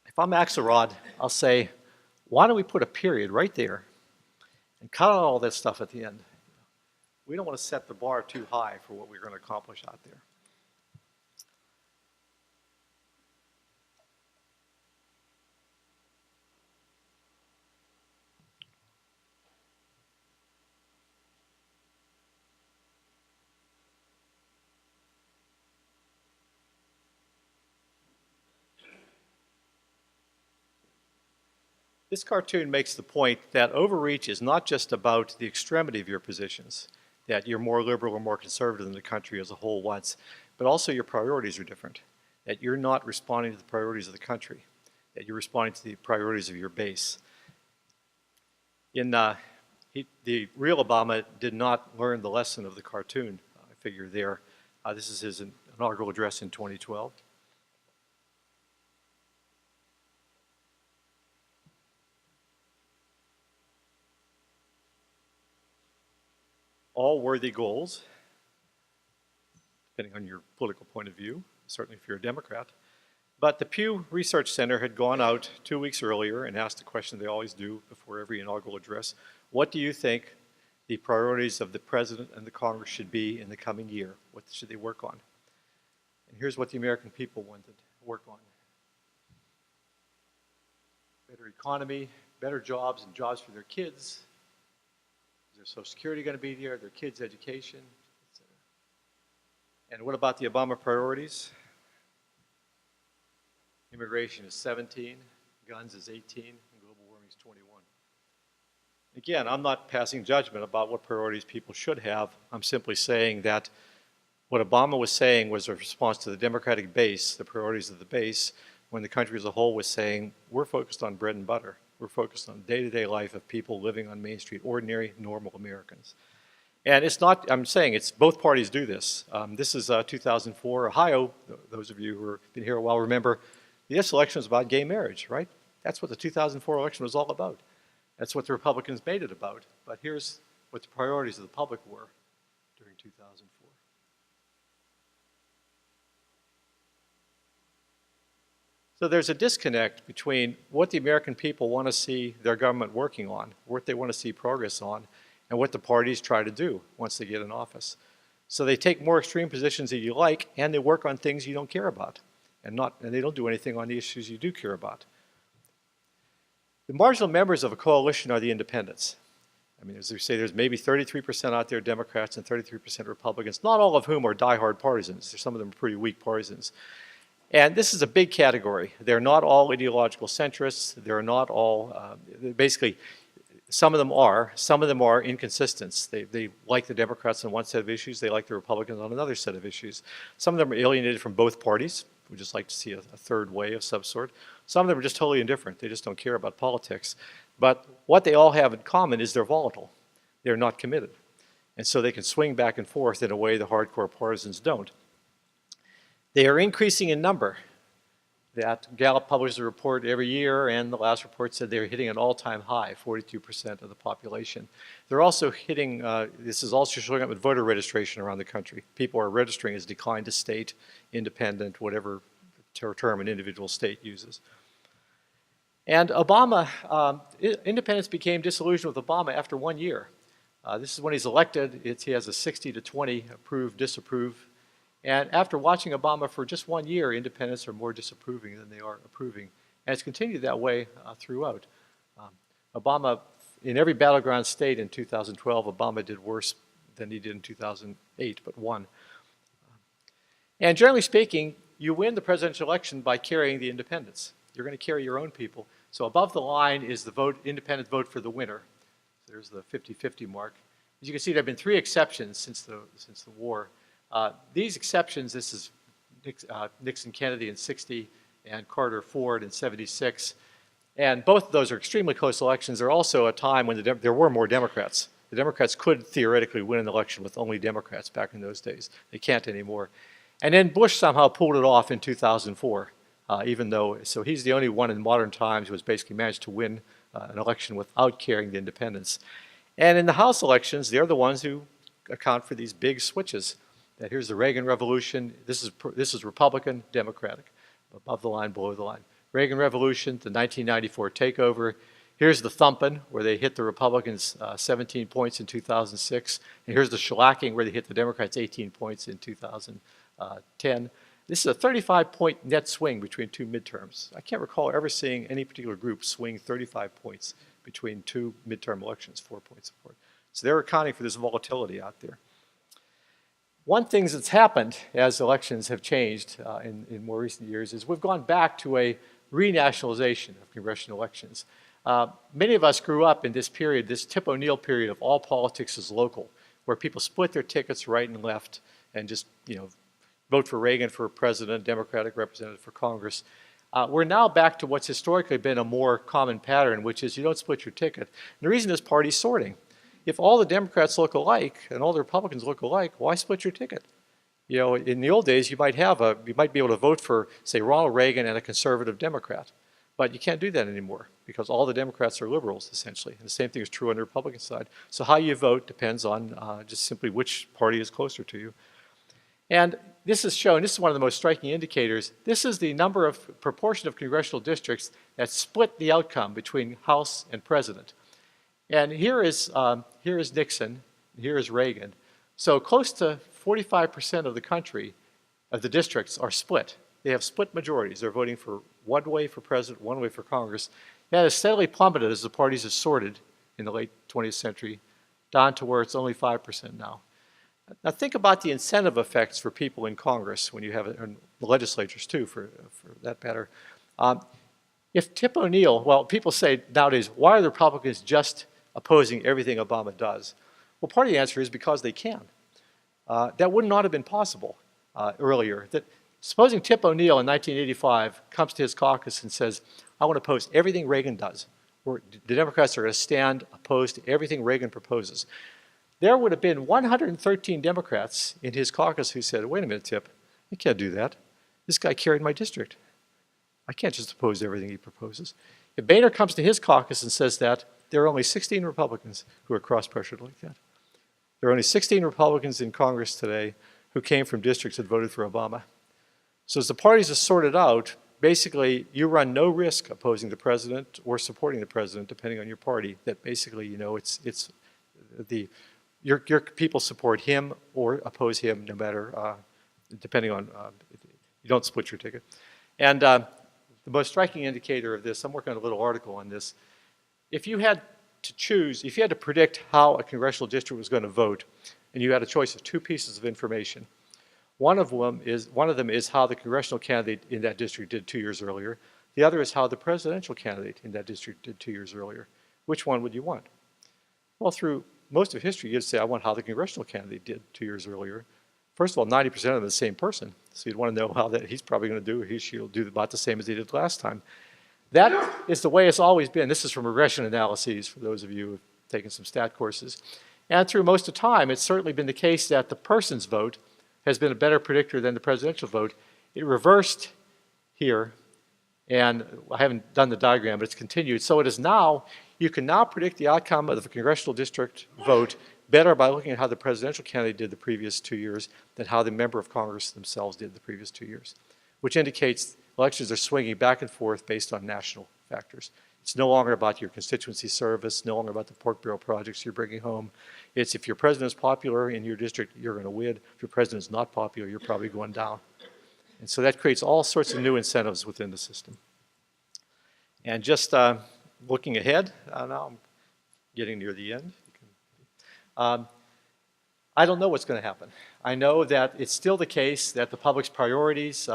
If I'm Axelrod, I'll say, why don't we put a period right there and cut out all that stuff at the end? We don't want to set the bar too high for what we're going to accomplish out there. This cartoon makes the point that overreach is not just about the extremity of your positions, that you're more liberal or more conservative than the country as a whole wants, but also your priorities are different, that you're not responding to the priorities of the country, that you're responding to the priorities of your base. The real Obama did not learn the lesson of the cartoon figure there. This is his inaugural address in 2012. All worthy goals, depending on your political point of view, certainly if you're a Democrat. But the Pew Research Center had gone out 2 weeks earlier and asked the question they always do before every inaugural address: what do you think the priorities of the President and the Congress should be in the coming year? What should they work on? And here's what the American people wanted to work on: better economy, better jobs and jobs for their kids. Is their Social Security going to be there? Their kids' education, etc. And what about the Obama priorities? Immigration is 17, guns is 18, and global warming is 21. Again, I'm not passing judgment about what priorities people should have. I'm simply saying that what Obama was saying was a response to the Democratic base, the priorities of the base, when the country as a whole was saying, we're focused on bread and butter. We're focused on day-to-day life of people living on Main Street, ordinary, normal Americans. And it's not, I'm saying it's both parties do this. This is 2004, Ohio. Those of you who have been here a while remember, this election was about gay marriage, right? That's what the 2004 election was all about. That's what the Republicans made it about. But here's what the priorities of the public were during 2004. So there's a disconnect between what the American people want to see their government working on, what they want to see progress on, and what the parties try to do once they get in office. So they take more extreme positions that you like, and they work on things you don't care about, and they don't do anything on the issues you do care about. The marginal members of a coalition are the independents. I mean, as we say, there's maybe 33% out there Democrats and 33% Republicans, not all of whom are diehard partisans. Some of them are pretty weak partisans. And this is a big category. They're not all ideological centrists. They're not all, basically, some of them are inconsistent. They like the Democrats on one set of issues. They like the Republicans on another set of issues. Some of them are alienated from both parties. We just like to see a third way of some sort. Some of them are just totally indifferent. They just don't care about politics. But what they all have in common is they're volatile. They're not committed. And so they can swing back and forth in a way the hardcore partisans don't. They are increasing in number. That Gallup publishes a report every year, and the last report said they're hitting an all-time high, 42% of the population. They're also hitting, this is also showing up with voter registration around the country. People are registering as declined to state, independent, whatever term an individual state uses. And Obama, independents became disillusioned with Obama after 1 year. This is when he's elected. He has a 60-20 approve, disapprove. And after watching Obama for just 1 year, independents are more disapproving than they are approving. And it's continued that way throughout. Obama, in every battleground state in 2012, Obama did worse than he did in 2008, but won. And generally speaking, you win the presidential election by carrying the independents. You're going to carry your own people. So above the line is the vote, independent vote for the winner. There's the 50-50 mark. As you can see, there have been 3 exceptions since the war. These exceptions, this is Nixon Kennedy in 60 and Carter Ford in 76. And both of those are extremely close elections. They're also a time when there were more Democrats. The Democrats could theoretically win an election with only Democrats back in those days. They can't anymore. And then Bush somehow pulled it off in 2004, even though, so he's the only one in modern times who has basically managed to win an election without carrying the independents. And in the House elections, they're the ones who account for these big switches. That here's the Reagan Revolution. This is Republican, Democratic, above the line, below the line. Reagan Revolution, the 1994 takeover. Here's the thumping, where they hit the Republicans 17 points in 2006. And here's the shellacking, where they hit the Democrats 18 points in 2010. This is a 35-point net swing between 2 midterms. I can't recall ever seeing any particular group swing 35 points between 2 midterm elections, 4 points apart. So they're accounting for this volatility out there. One thing that's happened as elections have changed in more recent years is we've gone back to a renationalization of congressional elections. Many of us grew up in this period, this Tip O'Neill period of all politics is local, where people split their tickets right and left and just, vote for Reagan for president, Democratic representative for Congress. We're now back to what's historically been a more common pattern, which is you don't split your ticket. And the reason is party sorting. If all the Democrats look alike and all the Republicans look alike, why split your ticket? In the old days, you might be able to vote for, say, Ronald Reagan and a conservative Democrat. But you can't do that anymore because all the Democrats are liberals, essentially. And the same thing is true on the Republican side. So how you vote depends on just simply which party is closer to you. And this is shown, this is one of the most striking indicators. This is the proportion of congressional districts that split the outcome between House and President. And here is Nixon, here is Reagan. So close to 45% of the country, of the districts, are split. They have split majorities. They're voting for one way for president, one way for Congress. That has steadily plummeted as the parties have sorted in the late 20th century, down to where it's only 5% now. Now think about the incentive effects for people in Congress when you have it, and the legislatures too, for that matter. If Tip O'Neill, well, people say nowadays, why are the Republicans just opposing everything Obama does? Well, part of the answer is because they can. That would not have been possible earlier. Supposing Tip O'Neill in 1985 comes to his caucus and says, I want to oppose everything Reagan does. The Democrats are going to stand opposed to everything Reagan proposes. There would have been 113 Democrats in his caucus who said, wait a minute, Tip, you can't do that. This guy carried my district. I can't just oppose everything he proposes. If Boehner comes to his caucus and says that, there are only 16 Republicans who are cross-pressured like that. There are only 16 Republicans in Congress today who came from districts that voted for Obama. So as the parties are sorted out, basically you run no risk opposing the president or supporting the president, depending on your party, that basically, your people support him or oppose him no matter, depending on, you don't split your ticket. And the most striking indicator of this, I'm working on a little article on this. If you had to predict how a congressional district was going to vote, and you had a choice of 2 pieces of information, one of them is how the congressional candidate in that district did 2 years earlier. The other is how the presidential candidate in that district did 2 years earlier. Which one would you want? Well, through most of history, you'd say, I want how the congressional candidate did 2 years earlier. First of all, 90% of them are the same person. So you'd want to know how that he's probably going to do, or he, she'll do about the same as he did last time. That is the way it's always been. This is from regression analyses for those of you who have taken some stat courses. And through most of the time, it's certainly been the case that the person's vote has been a better predictor than the presidential vote. It reversed here, and I haven't done the diagram, but it's continued. So it is now, you can now predict the outcome of the congressional district vote better by looking at how the presidential candidate did the previous 2 years than how the member of Congress themselves did the previous 2 years, which indicates elections are swinging back and forth based on national factors. It's no longer about your constituency service, no longer about the pork barrel projects you're bringing home. It's if your president is popular in your district, you're going to win. If your president is not popular, you're probably going down. And so that creates all sorts of new incentives within the system. And just looking ahead, now I'm getting near the end. I don't know what's going to happen. I know that it's still the case that the public's priorities,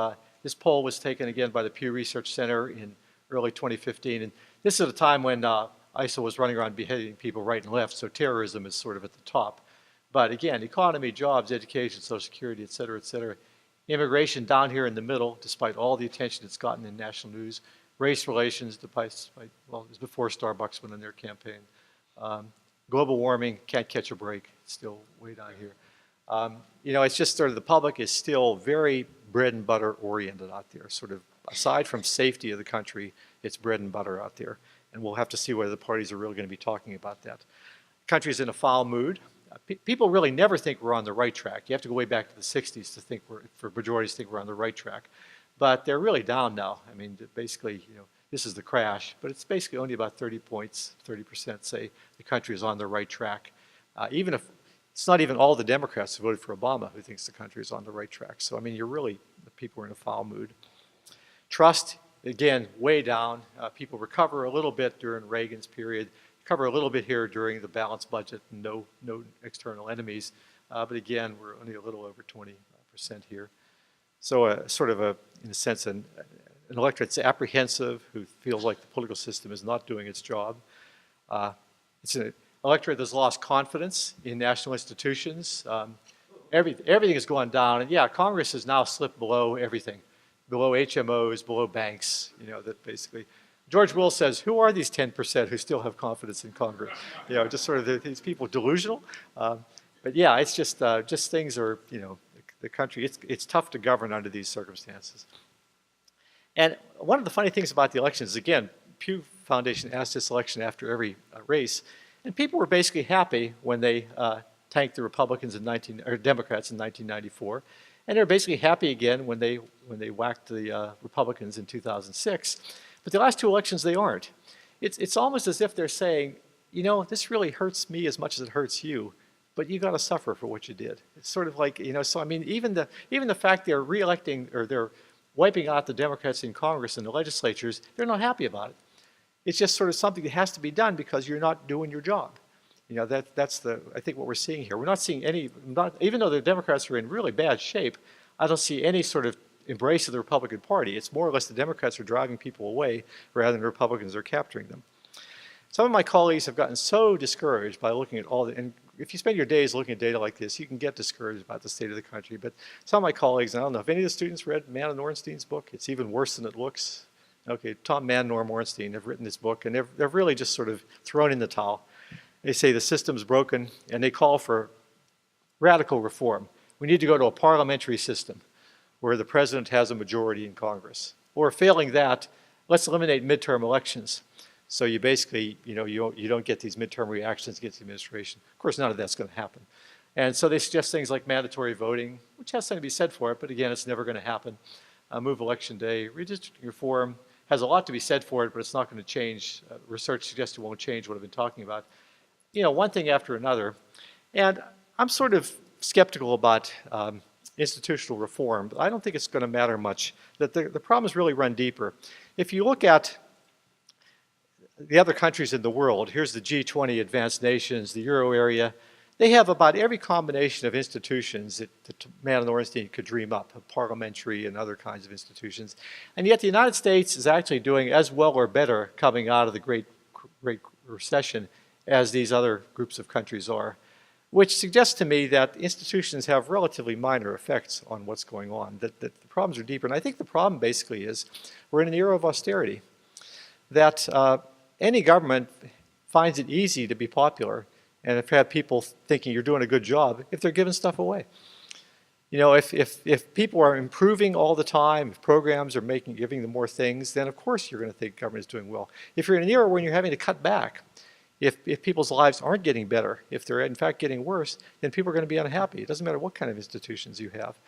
this poll was taken again by the Pew Research Center in early 2015, and this is a time when ISIL was running around beheading people right and left, so terrorism is sort of at the top. But again, economy, jobs, education, Social Security, et cetera, et cetera. Immigration down here in the middle, despite all the attention it's gotten in national news. Race relations, despite, well, it was before Starbucks went on their campaign. Global warming, can't catch a break, it's still way down here. You know, it's just sort of the public is still very bread and butter oriented out there. Sort of aside from safety of the country, it's bread and butter out there. And we'll have to see whether the parties are really going to be talking about that. The country's in a foul mood. People really never think we're on the right track. You have to go way back to the 60s to think for majorities to think we're on the right track. But they're really down now. I mean, basically, you know, this is the crash, but it's basically only about 30 points, 30% say the country is on the right track. Even if it's not even all the Democrats who voted for Obama who thinks the country is on the right track. So, I mean, you're really, the people are in a foul mood. Trust, again, way down. People recover a little bit during Reagan's period, recover a little bit here during the balanced budget, no external enemies. But again, we're only a little over 20% here. So sort of in a sense, an electorate that's apprehensive, who feels like the political system is not doing its job. It's an electorate that's lost confidence in national institutions. Everything has gone down, and yeah, Congress has now slipped below everything, below HMOs, below banks, you know, that basically, George Will says, who are these 10% who still have confidence in Congress? You know, just sort of these people delusional. But yeah, it's just things are, you know, the country, it's tough to govern under these circumstances. And one of the funny things about the elections, again, Pew Foundation asked this election after every race, and people were basically happy when they tanked the Republicans or Democrats in 1994, and they're basically happy again when they whacked the Republicans in 2006. But the last two elections, they aren't. It's almost as if they're saying, you know, this really hurts me as much as it hurts you, but you got to suffer for what you did. It's sort of like, you know, so I mean, even the fact they're re-electing or they're wiping out the Democrats in Congress and the legislatures, they're not happy about it. It's just sort of something that has to be done because you're not doing your job. You know, that's I think what we're seeing here. We're not seeing even though the Democrats are in really bad shape, I don't see any sort of embrace of the Republican Party. It's more or less the Democrats are driving people away rather than the Republicans are capturing them. Some of my colleagues have gotten so discouraged by looking at and if you spend your days looking at data like this, you can get discouraged about the state of the country. But some of my colleagues, and I don't know if any of the students read Mann and Ornstein's book. It's even worse than it looks. Okay, Tom Mann, Norm Ornstein have written this book, and they've really just sort of thrown in the towel. They say the system's broken, and they call for radical reform. We need to go to a parliamentary system where the president has a majority in Congress. Or failing that, let's eliminate midterm elections. So you basically, you know, you don't get these midterm reactions against the administration. Of course, none of that's going to happen. And so they suggest things like mandatory voting, which has something to be said for it, but again, it's never going to happen. Move election day, redistricting reform has a lot to be said for it, but it's not going to change. Research suggests it won't change what I've been talking about. You know, one thing after another. And I'm sort of skeptical about institutional reform, but I don't think it's going to matter much. That the problems really run deeper. If you look at the other countries in the world, here's the G20 advanced nations, the Euro area, they have about every combination of institutions that Mann and Ornstein could dream up, parliamentary and other kinds of institutions. And yet the United States is actually doing as well or better coming out of the Great Recession as these other groups of countries are, which suggests to me that institutions have relatively minor effects on what's going on, that the problems are deeper. And I think the problem basically is we're in an era of austerity. that any government finds it easy to be popular, and if you have people thinking you're doing a good job, if they're giving stuff away. You know, if people are improving all the time, if programs are giving them more things, then of course you're going to think government is doing well. If you're in an era when you're having to cut back, if people's lives aren't getting better, if they're in fact getting worse, then people are going to be unhappy. It doesn't matter what kind of institutions you have.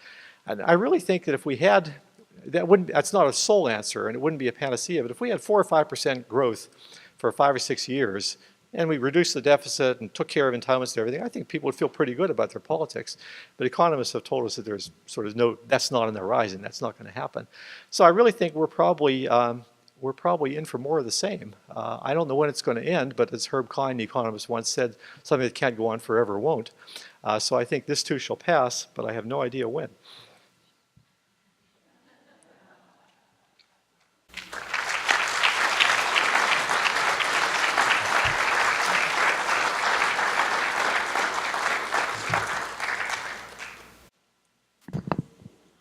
And I really think that if we had, that's not a sole answer, and it wouldn't be a panacea, but if we had 4 or 5% growth for 5 or 6 years, and we reduced the deficit and took care of entitlements and everything, I think people would feel pretty good about their politics. But economists have told us that there's sort of that's not on the horizon, that's not going to happen. So I really think we're probably in for more of the same. I don't know when it's going to end, but as Herb Klein, the economist, once said, something that can't go on forever won't. So I think this too shall pass, but I have no idea when.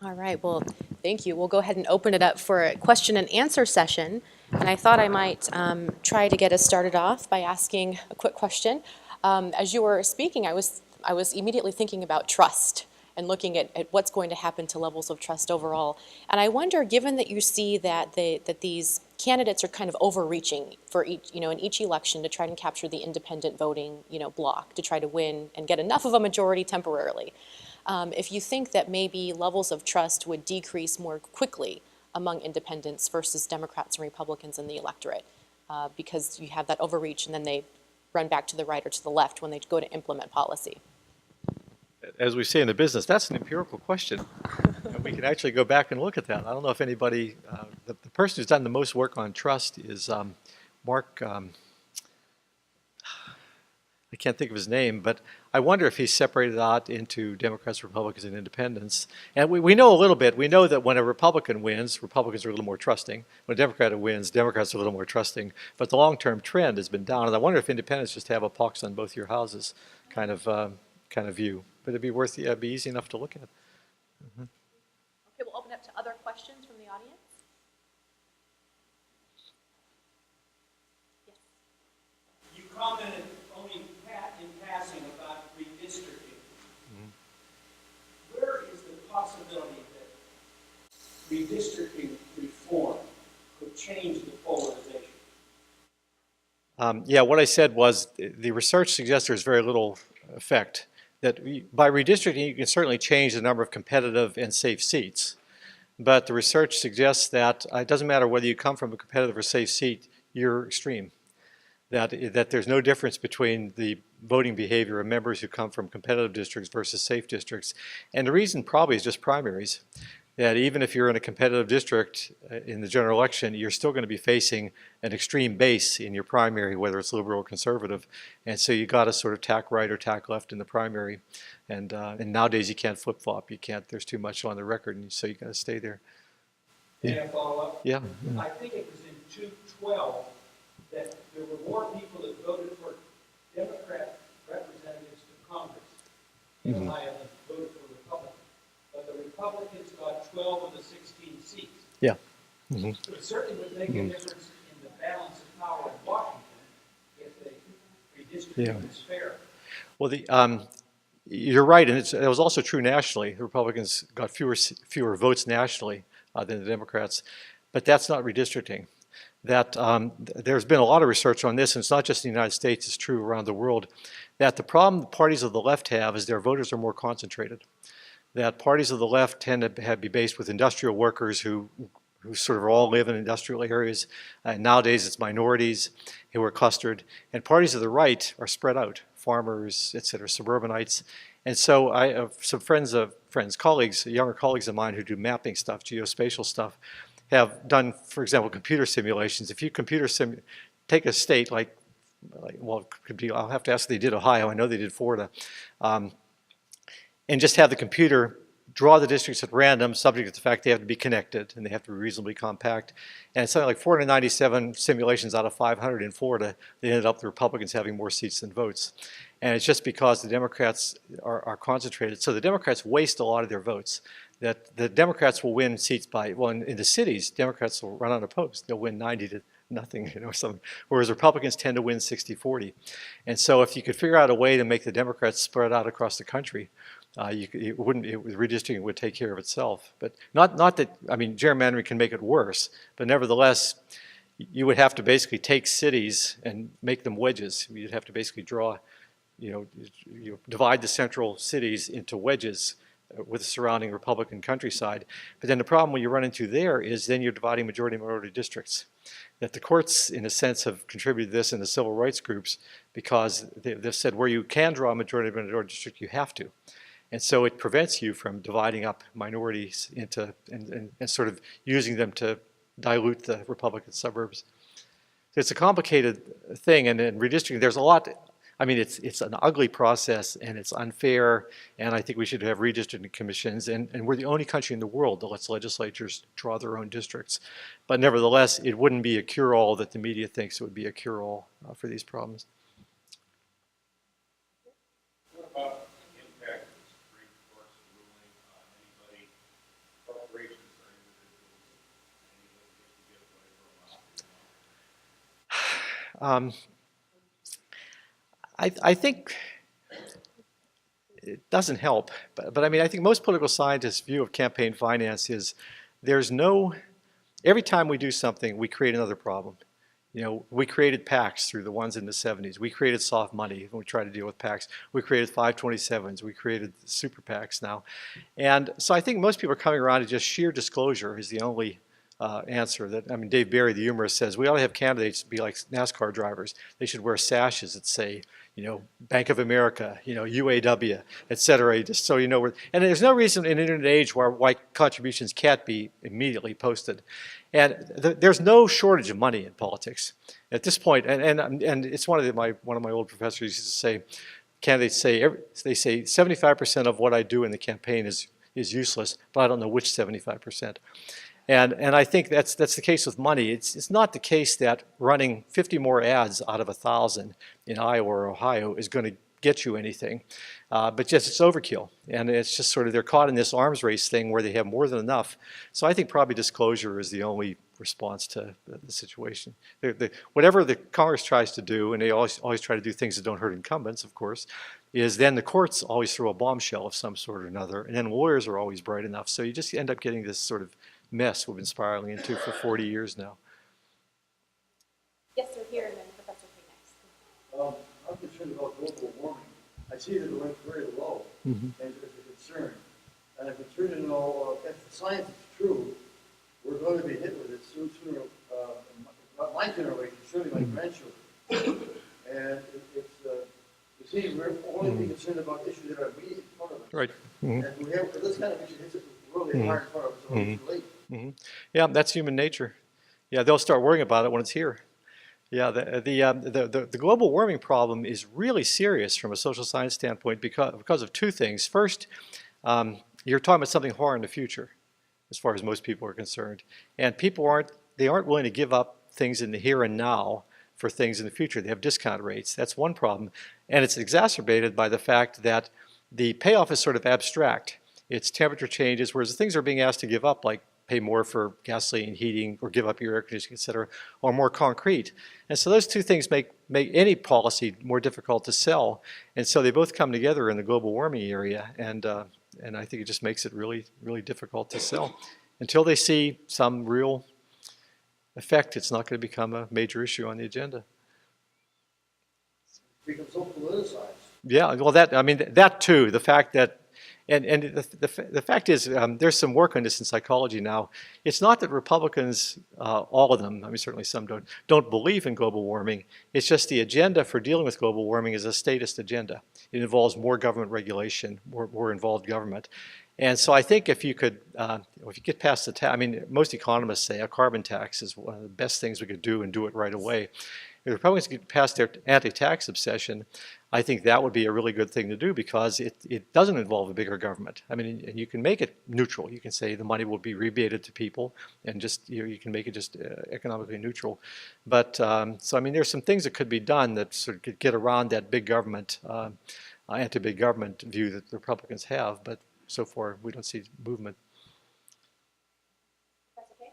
All right, well, thank you. We'll go ahead and open it up for a question and answer session. And I thought I might try to get us started off by asking a quick question. As you were speaking, I was immediately thinking about trust and looking at what's going to happen to levels of trust overall. And I wonder, given that you see that these candidates are kind of overreaching for each, in each election to try and capture the independent voting, block, to try to win and get enough of a majority temporarily. If you think that maybe levels of trust would decrease more quickly among independents versus Democrats and Republicans in the electorate, because you have that overreach and then they run back to the right or to the left when they go to implement policy. As we say in the business, that's an empirical question. And we can actually go back and look at that. I don't know if anybody, the person who's done the most work on trust is Mark, I can't think of his name, but I wonder if he's separated out into Democrats, Republicans, and Independents. And we know a little bit. We know that when a Republican wins, Republicans are a little more trusting. When a Democrat wins, Democrats are a little more trusting. But the long-term trend has been down. And I wonder if Independents just have a pox on both your houses kind of view. But it'd be easy enough to look at. Mm-hmm. Okay, we'll open up to other questions from the audience. Yes. You commented only in passing about redistricting. Mm-hmm. Where is the possibility that redistricting reform could change the polarization? Yeah, what I said was the research suggests there's very little effect. That by redistricting, you can certainly change the number of competitive and safe seats. But the research suggests that it doesn't matter whether you come from a competitive or safe seat, you're extreme. That there's no difference between the voting behavior of members who come from competitive districts versus safe districts. And the reason probably is just primaries. That even if you're in a competitive district in the general election, you're still going to be facing an extreme base in your primary, whether it's liberal or conservative. And so you got to sort of tack right or tack left in the primary. And nowadays you can't flip-flop. You can't. There's too much on the record, and so you got to stay there. Can I follow up? Yeah. I think it was in 2012 that there were more people that voted for Democrat representatives to Congress in Ohio than voted for Republicans. But the Republicans got 12 of the 16 seats. Yeah. So it certainly would make a difference in the balance of power in Washington if the redistricting was fair. Well, you're right, and it was also true nationally. The Republicans got fewer votes nationally than the Democrats, but that's not redistricting. There's been a lot of research on this, and it's not just in the United States, it's true around the world, that the problem the parties of the left have is their voters are more concentrated. That parties of the left tend to be based with industrial workers who sort of all live in industrial areas. Nowadays it's minorities who are clustered. And parties of the right are spread out, farmers, et cetera, suburbanites. And so I have some colleagues, younger colleagues of mine who do mapping stuff, geospatial stuff, have done, for example, computer simulations. If you take a state like, well, it could be, I'll have to ask if they did Ohio, I know they did Florida, and just have the computer draw the districts at random, subject to the fact they have to be connected and they have to be reasonably compact. And something like 497 simulations out of 500 in Florida, they ended up the Republicans having more seats than votes. And it's just because the Democrats are concentrated. So the Democrats waste a lot of their votes. That the Democrats will win seats by, well, in the cities, Democrats will run unopposed. They'll win 90 to nothing, you know, whereas Republicans tend to win 60-40. And so if you could figure out a way to make the Democrats spread out across the country, redistricting would take care of itself. But not that, I mean, gerrymandering can make it worse, but nevertheless, you would have to basically take cities and make them wedges. You'd have to basically draw, you divide the central cities into wedges with the surrounding Republican countryside. But then the problem when you run into there is then you're dividing majority-minority districts. That the courts, in a sense, have contributed this in the civil rights groups because they've said where you can draw a majority-minority district, you have to. And so it prevents you from dividing up minorities into and sort of using them to dilute the Republican suburbs. It's a complicated thing, and in redistricting, there's a lot. I mean, it's an ugly process, and it's unfair, and I think we should have redistricting commissions, and we're the only country in the world that lets legislatures draw their own districts. But nevertheless, it wouldn't be a cure-all that the media thinks it would be a cure-all for these problems. What about the impact of the Supreme Court's ruling on anybody, corporations or individuals, any that get away for a while? I think it doesn't help, but I mean, I think most political scientists' view of campaign finance is every time we do something, we create another problem. You know, we created PACs through the ones in the 70s. We created soft money when we tried to deal with PACs. We created 527s. We created super PACs now. And so I think most people are coming around to just sheer disclosure is the only answer. That, I mean, Dave Barry, the humorist, says we ought to have candidates be like NASCAR drivers. They should wear sashes that say, you know, Bank of America, you know, UAW, et cetera, just so you know where. And there's no reason in an internet age why contributions can't be immediately posted. And there's no shortage of money in politics at this point. And it's one of my old professors used to say, candidates say, they say 75% of what I do in the campaign is useless, but I don't know which 75%. And I think that's the case with money. It's not the case that running 50 more ads out of 1,000 in Iowa or Ohio is going to get you anything, but just it's overkill. And it's just sort of they're caught in this arms race thing where they have more than enough. So I think probably disclosure is the only response to the situation. Whatever the Congress tries to do, and they always try to do things that don't hurt incumbents, of course, is then the courts always throw a bombshell of some sort or another, and then lawyers are always bright enough. So you just end up getting this sort of mess we've been spiraling into for 40 years now. Yes, sir, here, and then Professor King next. I'm concerned about global warming. I see that it went very low as a concern. And I'm concerned to know if the science is true, we're going to be hit with it sooner, not my generation, certainly my grandchildren. And you see, we're only being concerned about issues that are immediate in front of us. Right. And we have, this kind of issue hits it really hard in front of us, so it's late. Yeah, that's human nature. Yeah, they'll start worrying about it when it's here. Yeah, the global warming problem is really serious from a social science standpoint because of two things. First, you're talking about something far in the future, as far as most people are concerned, and people aren't willing to give up things in the here and now for things in the future. They have discount rates. That's one problem, and it's exacerbated by the fact that the payoff is sort of abstract. It's temperature changes, whereas the things are being asked to give up, like pay more for gasoline, heating, or give up your air conditioning, et cetera, are more concrete. And so those two things make any policy more difficult to sell. And so they both come together in the global warming area, and I think it just makes it really, really difficult to sell. Until they see some real effect, it's not going to become a major issue on the agenda. It's become so politicized. Yeah, well, that too, the fact that and the fact is, there's some work on this in psychology now. It's not that Republicans, all of them, I mean certainly some don't believe in global warming. It's just the agenda for dealing with global warming is a statist agenda. It involves more government regulation, more involved government. And so I think if you could, if you get past the tax, I mean most economists say a carbon tax is one of the best things we could do and do it right away. If the Republicans get past their anti-tax obsession, I think that would be a really good thing to do because it doesn't involve a bigger government. I mean, and you can make it neutral. You can say the money will be rebated to people, and just you can make it just economically neutral. But so I mean, there's some things that could be done that sort of could get around that big government, anti-big government view that the Republicans have. But so far, we don't see movement. That's okay.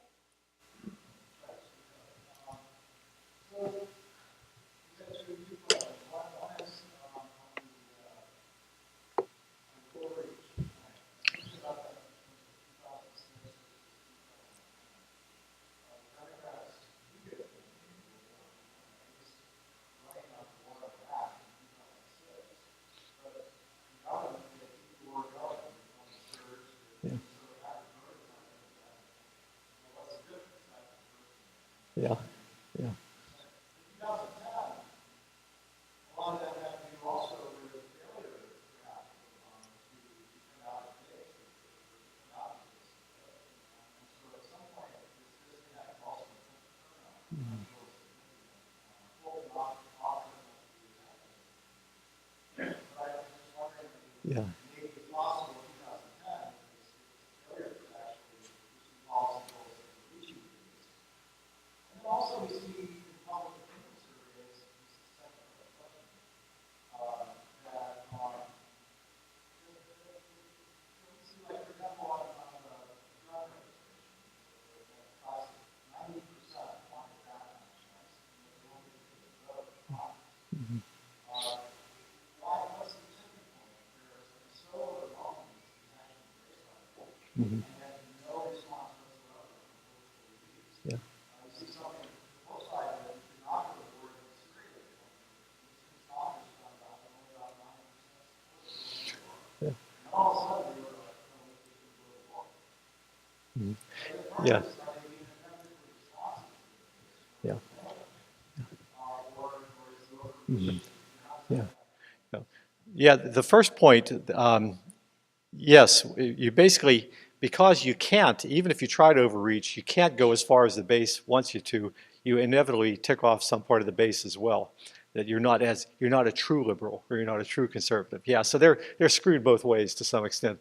Yeah, yeah. A lot of that had to do also with failure, perhaps, to turn out a case or turn out a case. And so at some point, this disconnect also turned on. Holding off enough to do that. But I was just wondering, Yeah. maybe it's possible in 2010, this failure was actually pursue policy goals that were reaching these. And then also we see in public opinion surveys, this is the second part of the question, that it seems like, for example, on the drug registration, that costs 90% wanted background checks, but they only did the drug trial. Why was the tipping point where it's so overwhelming these actions based on it, and then no response whatsoever from political leaders? Yeah. You see something, the flip side of it, you could not go to board in Syria. It's Congress found out only about 90% support. Yeah. And all of a sudden, they were like, no, we can go to war. Yeah. Are they being effectively responsive to this? Yeah. Or is the overreach? Yeah. Yeah. Yeah. The first point, yes, you basically, because you can't, even if you try to overreach, you can't go as far as the base wants you to, you inevitably tick off some part of the base as well. That you're not a true liberal or you're not a true conservative. Yeah, so they're screwed both ways to some extent.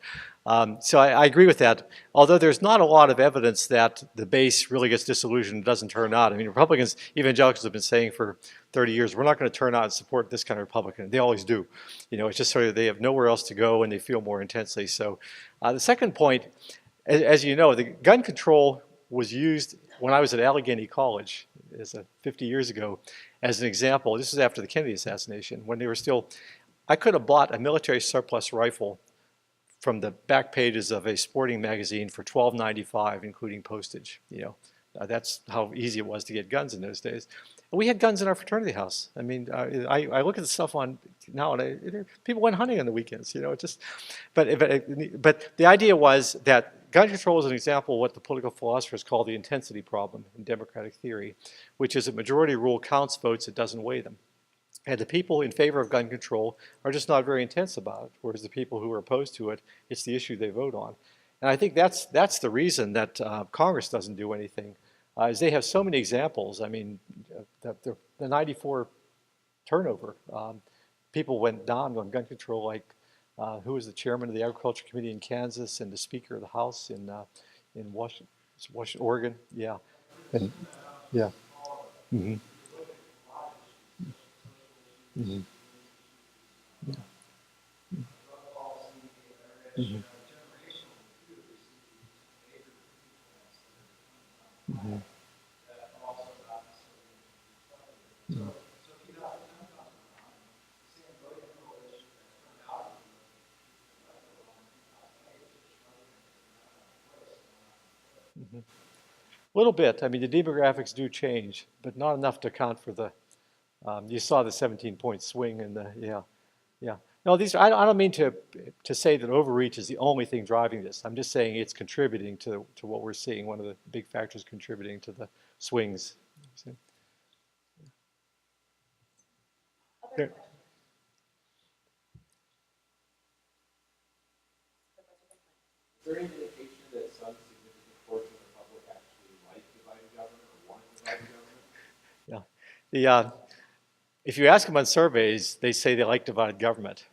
So I agree with that. Although there's not a lot of evidence that the base really gets disillusioned and doesn't turn out. I mean, Republicans, evangelicals have been saying for 30 years, we're not going to turn out and support this kind of Republican. They always do. You know, it's just sort of they have nowhere else to go and they feel more intensely. So the second point, as you know, the gun control was used when I was at Allegheny College, 50 years ago, as an example. This was after the Kennedy assassination, when they were still, I could have bought a military surplus rifle from the back pages of a sporting magazine for $12.95, including postage. You know, that's how easy it was to get guns in those days. And we had guns in our fraternity house. I mean, I look at the stuff on now, and people went hunting on the weekends. You know, it just, but the idea was that gun control is an example of what the political philosophers call the intensity problem in democratic theory, which is a majority rule counts votes, it doesn't weigh them. And the people in favor of gun control are just not very intense about it, whereas the people who are opposed to it, it's the issue they vote on. And I think that's the reason that Congress doesn't do anything, is they have so many examples. I mean, the 94 turnover, people went down on gun control, like who was the chairman of the Agriculture Committee in Kansas and the Speaker of the House in Washington, Oregon. Yeah, and yeah. Mm-hmm. Mm-hmm. Mm-hmm. Mm-hmm. A little bit. I mean, the demographics do change, but not enough to account for the. You saw the 17-point swing in the yeah. No, I don't mean to say that overreach is the only thing driving this. I'm just saying it's contributing to what we're seeing. One of the big factors contributing to the swings. There. Is there any indication that some significant portion of the public actually like divided government or want divided government? Yeah. If you ask them on surveys, they say they like divided government.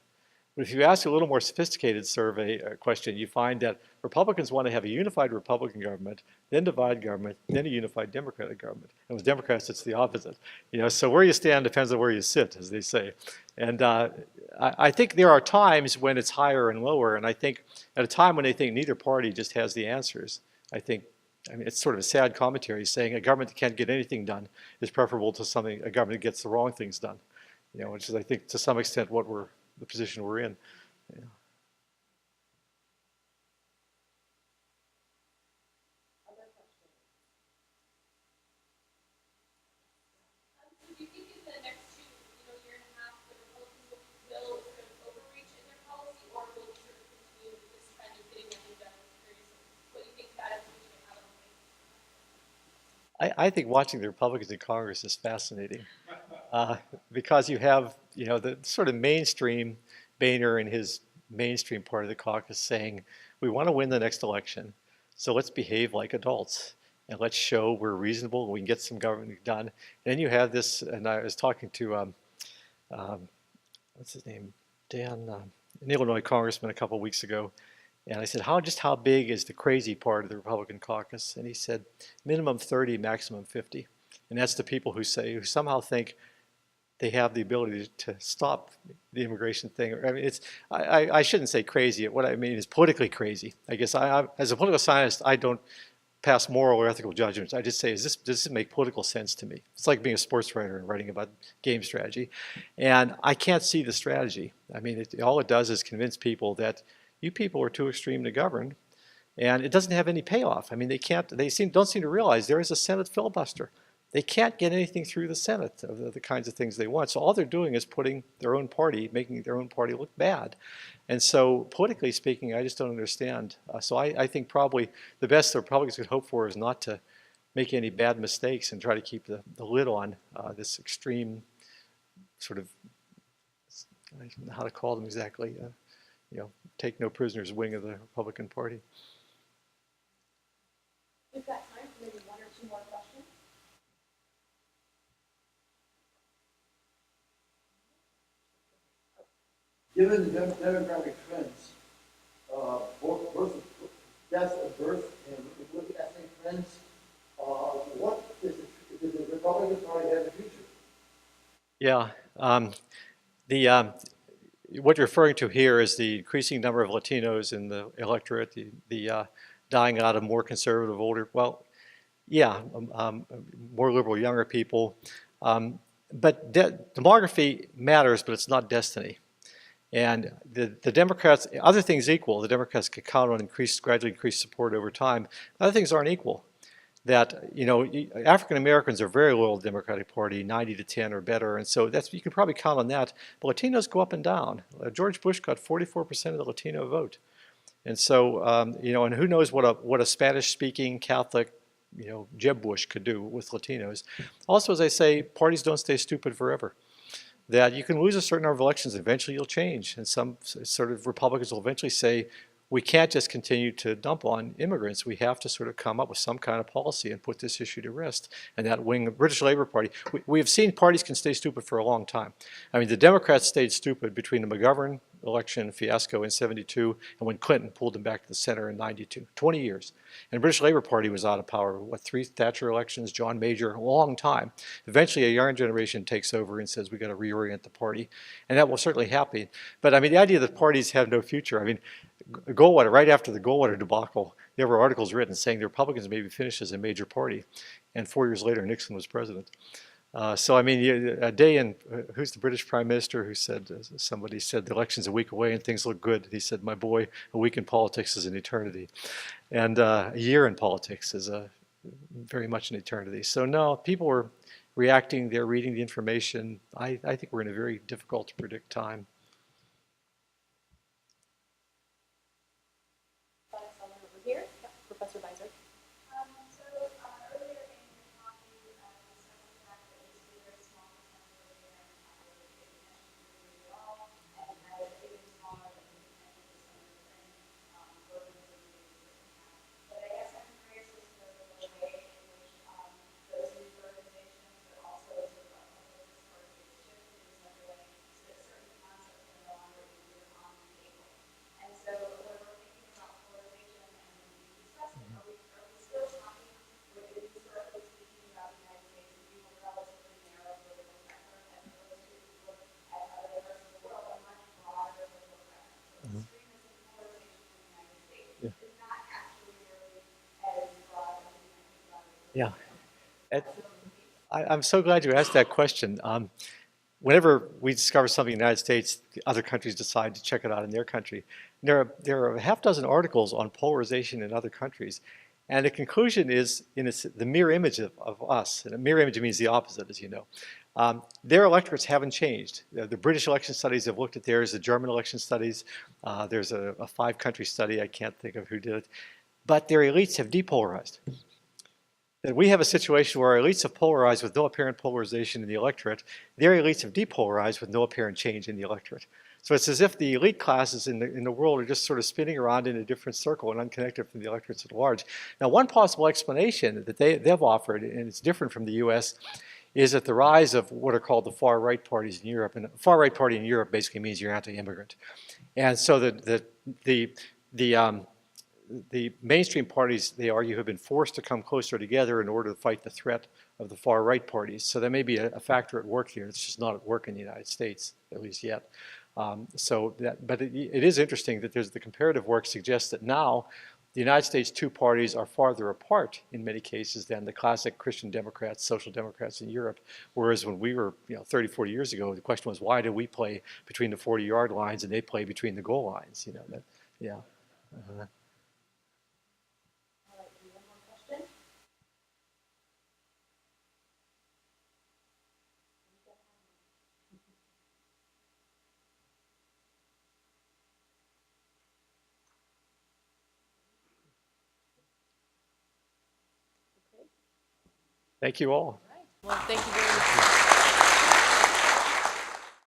But if you ask a little more sophisticated survey question, you find that Republicans want to have a unified Republican government, then divided government, then a unified Democratic government. And with Democrats, it's the opposite. You know, so where you stand depends on where you sit, as they say. And I think there are times when it's higher and lower. And I think at a time when they think neither party just has the answers, I mean, it's sort of a sad commentary saying a government that can't get anything done is preferable to a government that gets the wrong things done. You know, which is, I think, to some extent the position we're in. Yeah. Do you think in the next year and a half, the Republicans will sort of overreach in their policy, or will we sort of continue this trend of getting nothing done? What do you think that is going to have on I think watching the Republicans in Congress is fascinating because you have, the sort of mainstream Boehner and his mainstream part of the caucus saying, we want to win the next election, so let's behave like adults and let's show we're reasonable and we can get some government done. And then you have this, and I was talking to, what's his name, Dan, an Illinois congressman a couple of weeks ago, and I said, how big is the crazy part of the Republican caucus? And he said, minimum 30, maximum 50. And that's the people who somehow think they have the ability to stop the immigration thing. I mean, I shouldn't say crazy. What I mean is politically crazy. I guess as a political scientist, I don't pass moral or ethical judgments. I just say, does this make political sense to me? It's like being a sports writer and writing about game strategy. And I can't see the strategy. I mean, all it does is convince people that you people are too extreme to govern, and it doesn't have any payoff. I mean, don't seem to realize there is a Senate filibuster. They can't get anything through the Senate of the kinds of things they want. So all they're doing is making their own party look bad. And so politically speaking, I just don't understand. So I think probably the best the Republicans could hope for is not to make any bad mistakes and try to keep the lid on this extreme sort of, I don't know how to call them exactly, take no prisoners wing of the Republican Party. We've got time for maybe one or two more questions. Given the demographic trends, both death of birth and with ethnic trends, what does the Republican Party have in the future? Yeah, what you're referring to here is the increasing number of Latinos in the electorate, the dying out of more conservative, older, more liberal, younger people. But demography matters, but it's not destiny. And the Democrats, other things equal, the Democrats could count on gradually increased support over time. Other things aren't equal. That, African Americans are very loyal to the Democratic Party, 90-10 or better, and so you can probably count on that. But Latinos go up and down. George Bush got 44% of the Latino vote, and so and who knows what a Spanish-speaking Catholic, Jeb Bush could do with Latinos. Also, as I say, parties don't stay stupid forever. That you can lose a certain number of elections, eventually you'll change, and some sort of Republicans will eventually say, we can't just continue to dump on immigrants. We have to sort of come up with some kind of policy and put this issue to rest. And that wing, the British Labour Party, we have seen parties can stay stupid for a long time. I mean, the Democrats stayed stupid between the McGovern election fiasco in '72 and when Clinton pulled them back to the center in '92, 20 years. And the British Labour Party was out of power, 3 Thatcher elections, John Major, a long time. Eventually a young generation takes over and says, we got to reorient the party. And that will certainly happen. But I mean, the idea that parties have no future, I mean, Goldwater, right after the Goldwater debacle, there were articles written saying the Republicans may be finished as a major party. And 4 years later, Nixon was president. So, I mean, a day in, who's the British Prime Minister who said, somebody said the election's a week away and things look good. He said, my boy, a week in politics is an eternity. And a year in politics is very much an eternity. So, no, people are reacting, they're reading the information. I think we're in a very difficult to predict time. Someone over here, Professor Beiser. Earlier in your talk, you discussed the fact that it's a very small percentage of the American population at all, and that it's even smaller than the percentage of some of the But I guess I'm curious as to the way in which those news organizations, but also as a public discourse, is shifted in such a way so that certain concepts are no longer even on the table. And so when we're thinking about polarization and when we discuss it, are we still talking, historically speaking, about the United States as being a relatively narrow political spectrum as opposed to if we look at other parts of the world, a much broader political spectrum? So extremism and polarization in the United States is not actually really as broad as we might think about it. Yeah. I'm so glad you asked that question. Whenever we discover something in the United States, the other countries decide to check it out in their country. There are a half dozen articles on polarization in other countries. And the conclusion is the mirror image of us. And a mirror image means the opposite, as you know. Their electorates haven't changed. The British election studies have looked at theirs, the German election studies. There's a 5-country study, I can't think of who did it. But their elites have depolarized. that we have a situation where our elites have polarized with no apparent polarization in the electorate. Their elites have depolarized with no apparent change in the electorate. So it's as if the elite classes in the world are just sort of spinning around in a different circle and unconnected from the electorates at large. Now, one possible explanation that they've offered, and it's different from the US, is that the rise of what are called the far-right parties in Europe, and a far-right party in Europe basically means you're anti-immigrant. And so the mainstream parties, they argue, have been forced to come closer together in order to fight the threat of the far-right parties. So there may be a factor at work here. It's just not at work in the United States, at least yet. But it is interesting that the comparative work suggests that now the United States two parties are farther apart in many cases than the classic Christian Democrats, Social Democrats in Europe. Whereas when we were 30, 40 years ago, the question was, why do we play between the 40-yard lines and they play between the goal lines? Yeah. All right, do one more question? Thank you all. Well, thank you very much.